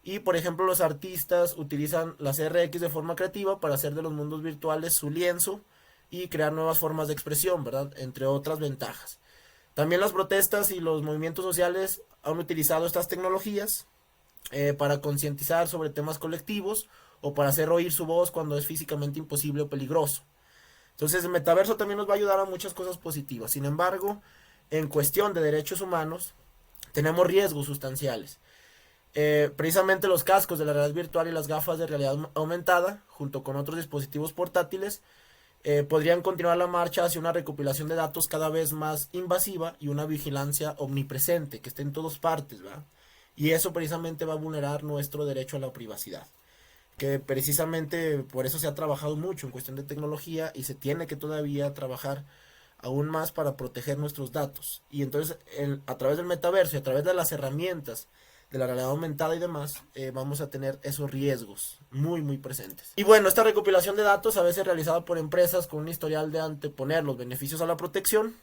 Y por ejemplo, los artistas utilizan las RX de forma creativa para hacer de los mundos virtuales su lienzo y crear nuevas formas de expresión, ¿verdad?, entre otras ventajas. También las protestas y los movimientos sociales han utilizado estas tecnologías para concientizar sobre temas colectivos o para hacer oír su voz cuando es físicamente imposible o peligroso. Entonces el metaverso también nos va a ayudar a muchas cosas positivas. Sin embargo, en cuestión de derechos humanos, tenemos riesgos sustanciales. Precisamente los cascos de la realidad virtual y las gafas de realidad aumentada, junto con otros dispositivos portátiles, podrían continuar la marcha hacia una recopilación de datos cada vez más invasiva y una vigilancia omnipresente, que esté en todas partes, ¿verdad? Y eso precisamente va a vulnerar nuestro derecho a la privacidad, que precisamente por eso se ha trabajado mucho en cuestión de tecnología y se tiene que todavía trabajar aún más para proteger nuestros datos. Y entonces a través del metaverso y a través de las herramientas de la realidad aumentada y demás, vamos a tener esos riesgos muy presentes. Y bueno, esta recopilación de datos, a veces realizada por empresas con un historial de anteponer los beneficios a la protección,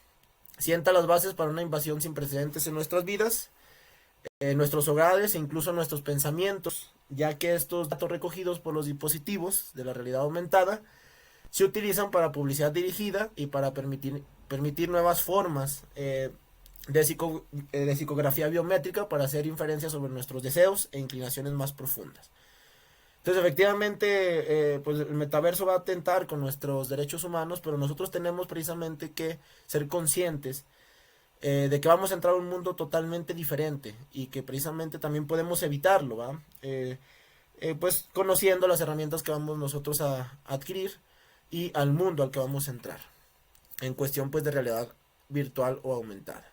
sienta las bases para una invasión sin precedentes en nuestras vidas, en nuestros hogares e incluso en nuestros pensamientos, ya que estos datos recogidos por los dispositivos de la realidad aumentada se utilizan para publicidad dirigida y para permitir nuevas formas de psicografía biométrica para hacer inferencias sobre nuestros deseos e inclinaciones más profundas. Entonces, efectivamente, pues el metaverso va a atentar con nuestros derechos humanos, pero nosotros tenemos precisamente que ser conscientes de que vamos a entrar a un mundo totalmente diferente y que precisamente también podemos evitarlo, ¿va? Pues conociendo las herramientas que vamos nosotros a adquirir y al mundo al que vamos a entrar en cuestión pues de realidad virtual o aumentada.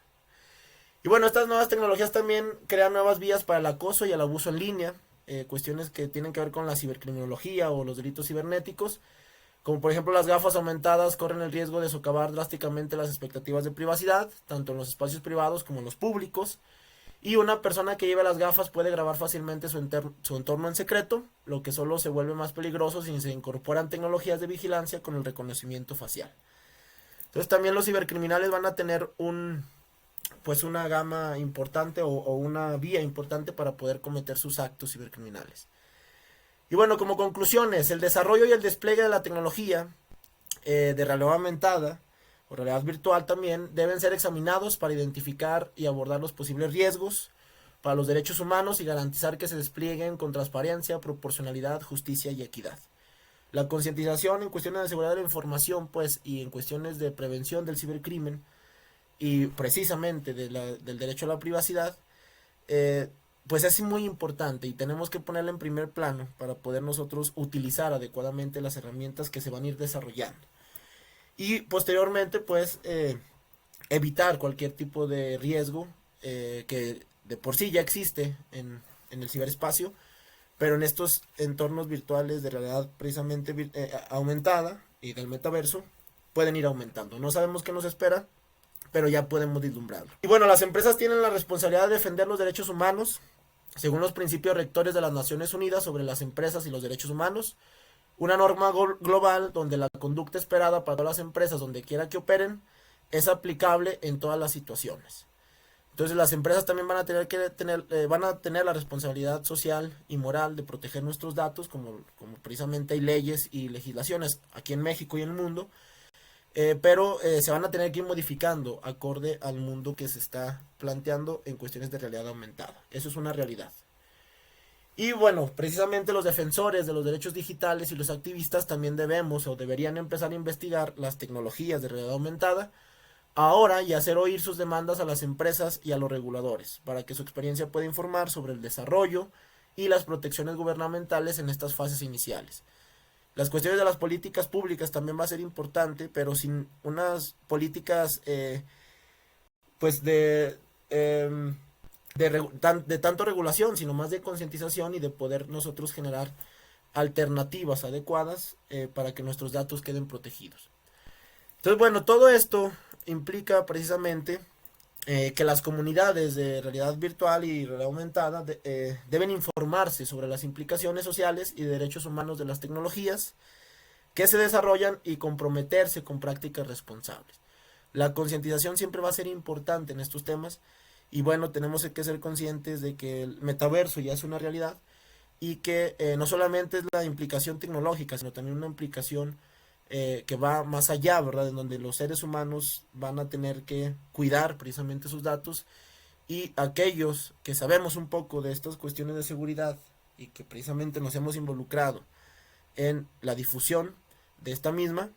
Y bueno, estas nuevas tecnologías también crean nuevas vías para el acoso y el abuso en línea, cuestiones que tienen que ver con la cibercriminología o los delitos cibernéticos, como por ejemplo las gafas aumentadas corren el riesgo de socavar drásticamente las expectativas de privacidad, tanto en los espacios privados como en los públicos, y una persona que lleve las gafas puede grabar fácilmente su entorno en secreto, lo que solo se vuelve más peligroso si se incorporan tecnologías de vigilancia con el reconocimiento facial. Entonces también los cibercriminales van a tener una gama importante o una vía importante para poder cometer sus actos cibercriminales. Y bueno, como conclusiones, el desarrollo y el despliegue de la tecnología de realidad aumentada o realidad virtual también deben ser examinados para identificar y abordar los posibles riesgos para los derechos humanos y garantizar que se desplieguen con transparencia, proporcionalidad, justicia y equidad. La concientización en cuestiones de seguridad de la información, pues, y en cuestiones de prevención del cibercrimen y precisamente del derecho a la privacidad, pues es muy importante y tenemos que ponerla en primer plano para poder nosotros utilizar adecuadamente las herramientas que se van a ir desarrollando. Y posteriormente, pues, evitar cualquier tipo de riesgo que de por sí ya existe en el ciberespacio, pero en estos entornos virtuales de realidad precisamente aumentada y del metaverso pueden ir aumentando. No sabemos qué nos espera, pero ya podemos vislumbrarlo. Y bueno, las empresas tienen la responsabilidad de defender los derechos humanos según los principios rectores de las Naciones Unidas sobre las empresas y los derechos humanos, una norma global donde la conducta esperada para todas las empresas donde quiera que operen es aplicable en todas las situaciones. Entonces las empresas también van a tener que van a tener la responsabilidad social y moral de proteger nuestros datos, como precisamente hay leyes y legislaciones aquí en México y en el mundo, pero se van a tener que ir modificando acorde al mundo que se está planteando en cuestiones de realidad aumentada. Eso es una realidad. Y bueno, precisamente los defensores de los derechos digitales y los activistas también debemos o deberían empezar a investigar las tecnologías de realidad aumentada ahora y hacer oír sus demandas a las empresas y a los reguladores, para que su experiencia pueda informar sobre el desarrollo y las protecciones gubernamentales en estas fases iniciales. Las cuestiones de las políticas públicas también va a ser importante, pero sin unas políticas pues de tanto regulación, sino más de concientización y de poder nosotros generar alternativas adecuadas para que nuestros datos queden protegidos. Entonces, bueno, todo esto implica precisamente que las comunidades de realidad virtual y realidad aumentada deben informarse sobre las implicaciones sociales y derechos humanos de las tecnologías que se desarrollan y comprometerse con prácticas responsables. La concientización siempre va a ser importante en estos temas y bueno, tenemos que ser conscientes de que el metaverso ya es una realidad y que no solamente es la implicación tecnológica, sino también una implicación que va más allá, ¿verdad? En donde los seres humanos van a tener que cuidar precisamente sus datos y aquellos que sabemos un poco de estas cuestiones de seguridad y que precisamente nos hemos involucrado en la difusión de esta misma,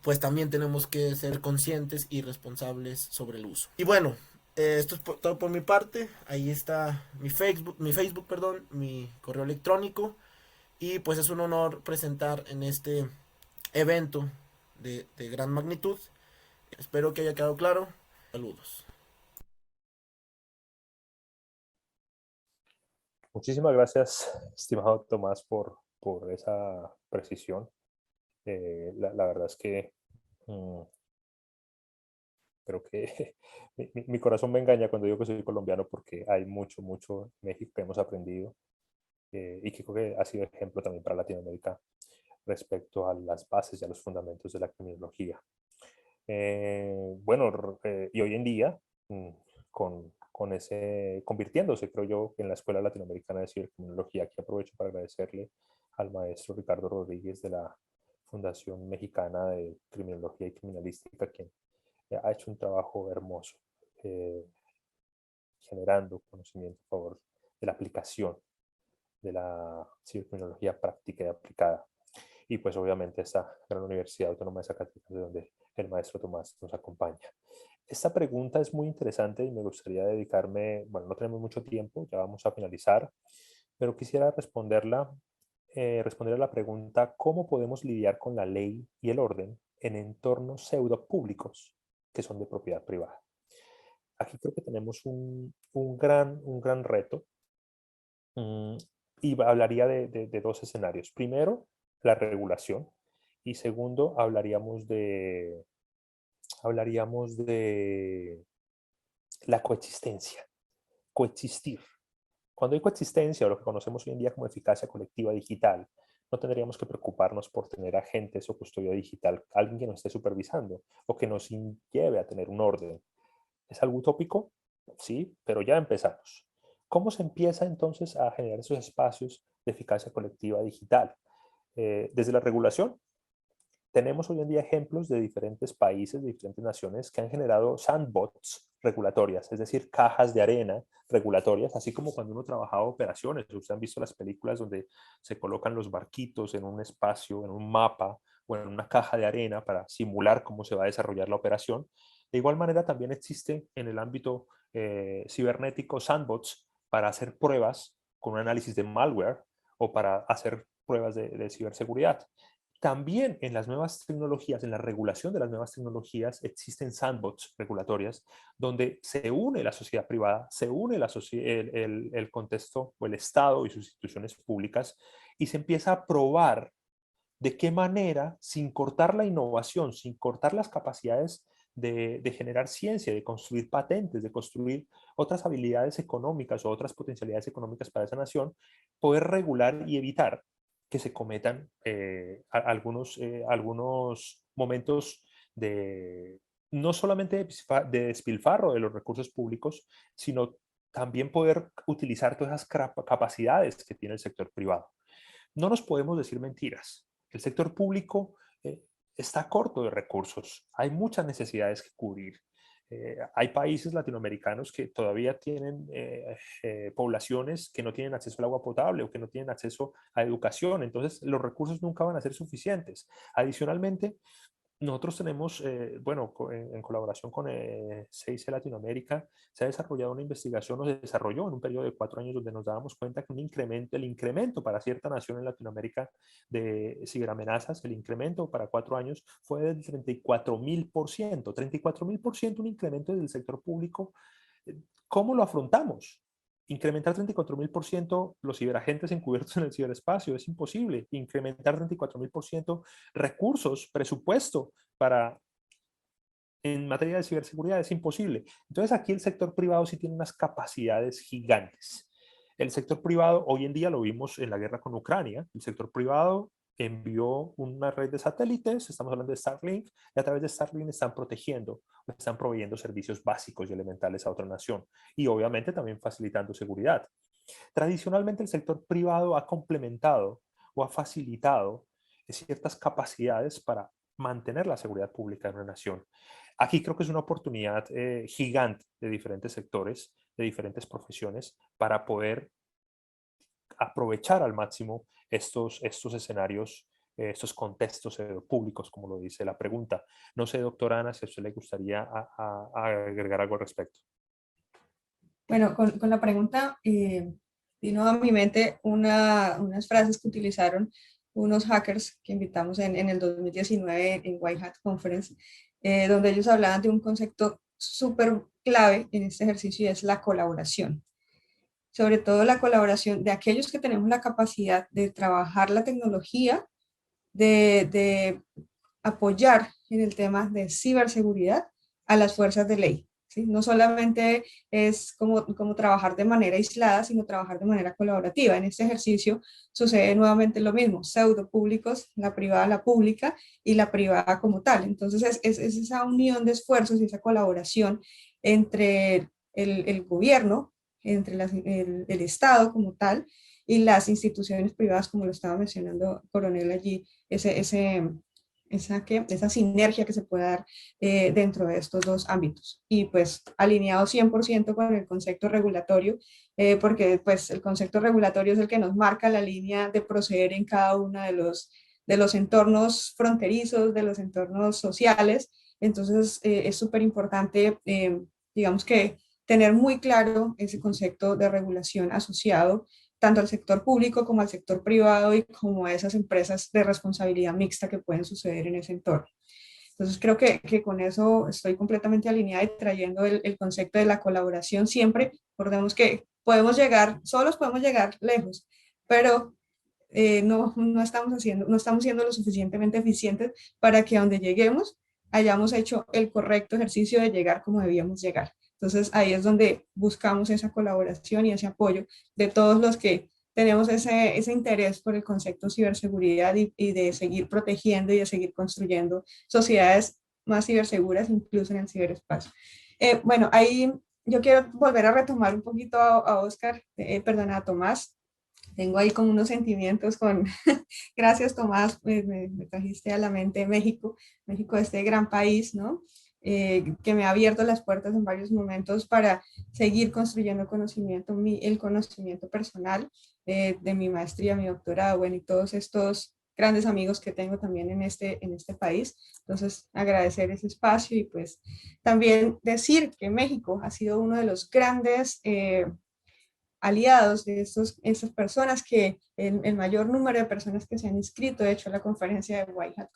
pues también tenemos que ser conscientes y responsables sobre el uso. Y bueno, esto es todo por mi parte. Ahí está mi Facebook, perdón, mi correo electrónico y pues es un honor presentar en este evento de gran magnitud. Espero que haya quedado claro. Saludos. Muchísimas gracias, estimado Tomás, por esa precisión. La verdad es que creo que mi corazón me engaña cuando digo que soy colombiano porque hay mucho en México que hemos aprendido y que creo que ha sido ejemplo también para Latinoamérica respecto a las bases y a los fundamentos de la criminología. Bueno, y hoy en día, con ese, convirtiéndose, creo yo, en la Escuela Latinoamericana de Cibercriminología, que aprovecho para agradecerle al maestro Ricardo Rodríguez de la Fundación Mexicana de Criminología y Criminalística, quien ha hecho un trabajo hermoso, generando conocimiento a favor de la aplicación de la cibercriminología práctica y aplicada. Y pues obviamente esta gran Universidad Autónoma de Zacatecas, de donde el maestro Tomás nos acompaña. Esta pregunta es muy interesante y me gustaría dedicarme, bueno, no tenemos mucho tiempo, ya vamos a finalizar, pero quisiera responder a la pregunta, ¿cómo podemos lidiar con la ley y el orden en entornos pseudo públicos que son de propiedad privada? Aquí creo que tenemos un gran reto y hablaría de dos escenarios. Primero, la regulación y segundo, hablaríamos de la coexistencia, coexistir. Cuando hay coexistencia, o lo que conocemos hoy en día como eficacia colectiva digital, no tendríamos que preocuparnos por tener agentes o custodia digital, alguien que nos esté supervisando o que nos lleve a tener un orden. ¿Es algo utópico? Sí, pero ya empezamos. ¿Cómo se empieza entonces a generar esos espacios de eficacia colectiva digital? Desde la regulación, tenemos hoy en día ejemplos de diferentes países, de diferentes naciones que han generado sandbox regulatorias, es decir, cajas de arena regulatorias, así como cuando uno trabajaba operaciones. Ustedes han visto las películas donde se colocan los barquitos en un espacio, en un mapa o en una caja de arena para simular cómo se va a desarrollar la operación. De igual manera, también existe en el ámbito cibernético sandbox para hacer pruebas con un análisis de malware o para hacer pruebas de ciberseguridad. También en las nuevas tecnologías, en la regulación de las nuevas tecnologías, existen sandbox regulatorias donde se une la sociedad privada, se une el contexto o el Estado y sus instituciones públicas y se empieza a probar de qué manera, sin cortar la innovación, sin cortar las capacidades de generar ciencia, de construir patentes, de construir otras habilidades económicas o otras potencialidades económicas para esa nación, poder regular y evitar que se cometan algunos momentos de no solamente de despilfarro de los recursos públicos, sino también poder utilizar todas esas capacidades que tiene el sector privado. No nos podemos decir mentiras. El sector público está corto de recursos. Hay muchas necesidades que cubrir. Hay países latinoamericanos que todavía tienen poblaciones que no tienen acceso al agua potable o que no tienen acceso a educación. Entonces, los recursos nunca van a ser suficientes. Adicionalmente, nosotros tenemos, bueno, en colaboración con CIC Latinoamérica, se ha desarrollado una investigación, o se desarrolló en un periodo de 4 años donde nos dábamos cuenta que el incremento para cierta nación en Latinoamérica de ciberamenazas, el incremento para 4 años fue del 34.000%, 34.000% un incremento del sector público. ¿Cómo lo afrontamos? Incrementar 34.000% los ciberagentes encubiertos en el ciberespacio es imposible. Incrementar 34.000% recursos, presupuesto en materia de ciberseguridad es imposible. Entonces aquí el sector privado sí tiene unas capacidades gigantes. El sector privado, hoy en día lo vimos en la guerra con Ucrania, el sector privado envió una red de satélites, estamos hablando de Starlink, y a través de Starlink están protegiendo, están proveyendo servicios básicos y elementales a otra nación, y obviamente también facilitando seguridad. Tradicionalmente el sector privado ha complementado o ha facilitado ciertas capacidades para mantener la seguridad pública de una nación. Aquí creo que es una oportunidad gigante de diferentes sectores, de diferentes profesiones, para poder aprovechar al máximo estos escenarios, estos contextos públicos, como lo dice la pregunta. No sé, doctora Ana, si a usted le gustaría agregar algo al respecto. Bueno, con la pregunta vino a mi mente unas frases que utilizaron unos hackers que invitamos en el 2019 en White Hat Conference, donde ellos hablaban de un concepto súper clave en este ejercicio y es la colaboración. Sobre todo la colaboración de aquellos que tenemos la capacidad de trabajar la tecnología, de apoyar en el tema de ciberseguridad a las fuerzas de ley. ¿Sí? No solamente es como trabajar de manera aislada, sino trabajar de manera colaborativa. En este ejercicio sucede nuevamente lo mismo, pseudo públicos, la privada, la pública y la privada como tal. Entonces es esa unión de esfuerzos y esa colaboración entre el gobierno, entre el Estado como tal y las instituciones privadas, como lo estaba mencionando Coronel allí, esa sinergia que se puede dar dentro de estos dos ámbitos. Y pues alineado 100% con el concepto regulatorio, porque pues el concepto regulatorio es el que nos marca la línea de proceder en cada uno de los entornos fronterizos, de los entornos sociales. Entonces es súper importante, digamos que tener muy claro ese concepto de regulación asociado tanto al sector público como al sector privado y como a esas empresas de responsabilidad mixta que pueden suceder en ese entorno. Entonces creo que con eso estoy completamente alineada y trayendo el concepto de la colaboración siempre. Recordemos que solos podemos llegar lejos, pero no estamos siendo lo suficientemente eficientes para que a donde lleguemos hayamos hecho el correcto ejercicio de llegar como debíamos llegar. Entonces ahí es donde buscamos esa colaboración y ese apoyo de todos los que tenemos ese interés por el concepto de ciberseguridad y de seguir protegiendo y de seguir construyendo sociedades más ciberseguras, incluso en el ciberespacio. Bueno, ahí yo quiero volver a retomar un poquito a Oscar, a Tomás. Tengo ahí como unos sentimientos gracias Tomás, me trajiste a la mente México, este gran país, ¿no? Que me ha abierto las puertas en varios momentos para seguir construyendo conocimiento, el conocimiento personal de mi maestría, mi doctorado, bueno, y todos estos grandes amigos que tengo también en este país. Entonces, agradecer ese espacio y pues también decir que México ha sido uno de los grandes aliados de estas personas que el mayor número de personas que se han inscrito, de hecho, a la conferencia de White Hat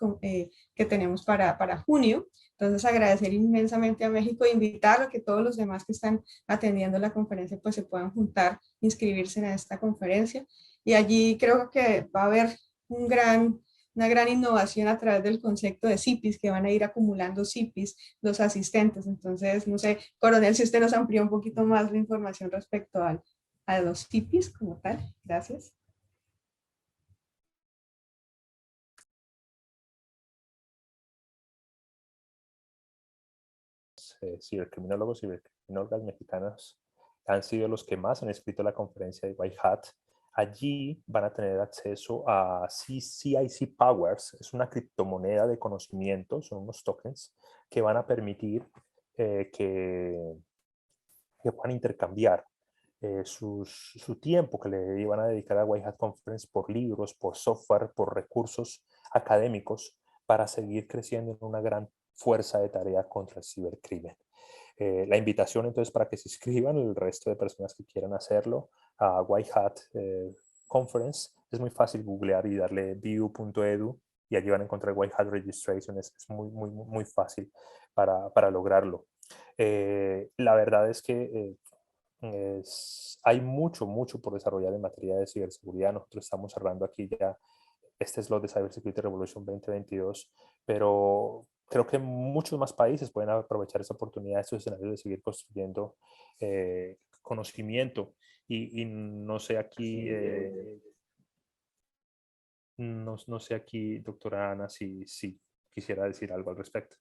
que tenemos para junio. Entonces, agradecer inmensamente a México e invitar a que todos los demás que están atendiendo la conferencia pues se puedan juntar, inscribirse en esta conferencia. Y allí creo que va a haber una gran innovación a través del concepto de CIPIs, que van a ir acumulando CIPIs los asistentes. Entonces, no sé, Coronel, si usted nos amplía un poquito más la información respecto a los CIPIs como tal. Gracias. Cibercriminólogos y cibercriminólogas mexicanas han sido los que más han escrito la conferencia de White Hat. Allí van a tener acceso a CIC Powers, es una criptomoneda de conocimiento, son unos tokens que van a permitir que puedan intercambiar su tiempo que le iban a dedicar a White Hat Conference por libros, por software, por recursos académicos para seguir creciendo en una gran fuerza de tarea contra el cibercrimen. La invitación entonces para que se inscriban el resto de personas que quieran hacerlo a White Hat Conference. Es muy fácil googlear y darle view.edu y allí van a encontrar White Hat Registration. Es muy fácil para lograrlo. La verdad es que hay mucho por desarrollar en materia de ciberseguridad. Nosotros estamos cerrando aquí ya este slot de Cyber Security Revolution 2022, pero creo que muchos más países pueden aprovechar esta oportunidad, estos escenarios de seguir construyendo conocimiento. Y no sé aquí, no sé aquí, doctora Ana, si quisiera decir algo al respecto.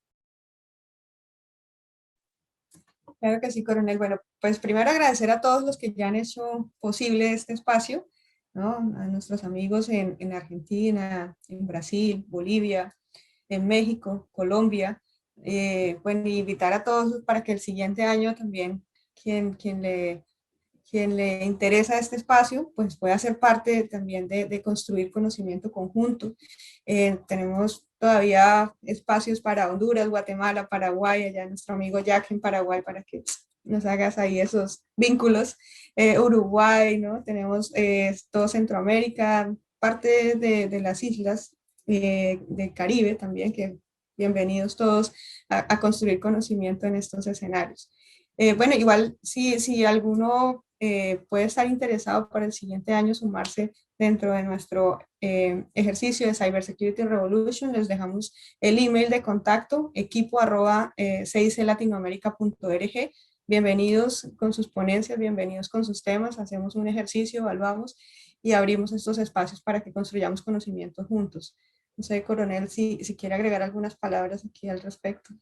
Claro que sí, Coronel. Bueno, pues primero agradecer a todos los que ya han hecho posible este espacio, ¿no? A nuestros amigos en Argentina, en Brasil, Bolivia, en México, Colombia. Bueno, invitar a todos para que el siguiente año también quien le interesa este espacio, pues pueda ser parte también de construir conocimiento conjunto. Tenemos todavía espacios para Honduras, Guatemala, Paraguay, allá nuestro amigo Jack en Paraguay, para que nos hagas ahí esos vínculos. Uruguay, ¿no? Tenemos todo Centroamérica, parte de las islas del Caribe también, que bienvenidos todos a construir conocimiento en estos escenarios. Bueno, igual si alguno puede estar interesado para el siguiente año sumarse dentro de nuestro ejercicio de Cybersecurity Revolution, les dejamos el email de contacto equipo@ciclatinamerica.org. Bienvenidos con sus ponencias, bienvenidos con sus temas, hacemos un ejercicio, evaluamos y abrimos estos espacios para que construyamos conocimiento juntos. No sé, Coronel, si quiere agregar algunas palabras aquí al respecto.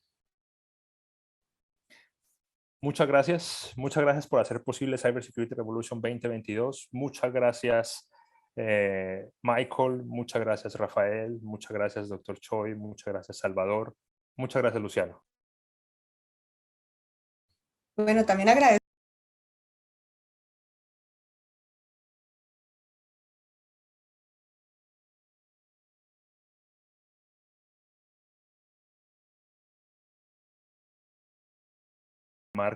Muchas gracias por hacer posible Cyber Security Revolution 2022. Muchas gracias, Michael, muchas gracias, Rafael, muchas gracias, Dr. Choi, muchas gracias, Salvador, muchas gracias, Luciano. Bueno, también agradezco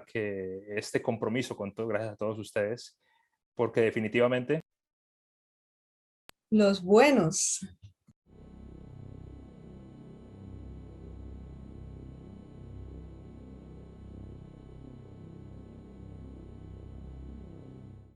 que este compromiso con todo, gracias a todos ustedes, porque definitivamente los buenos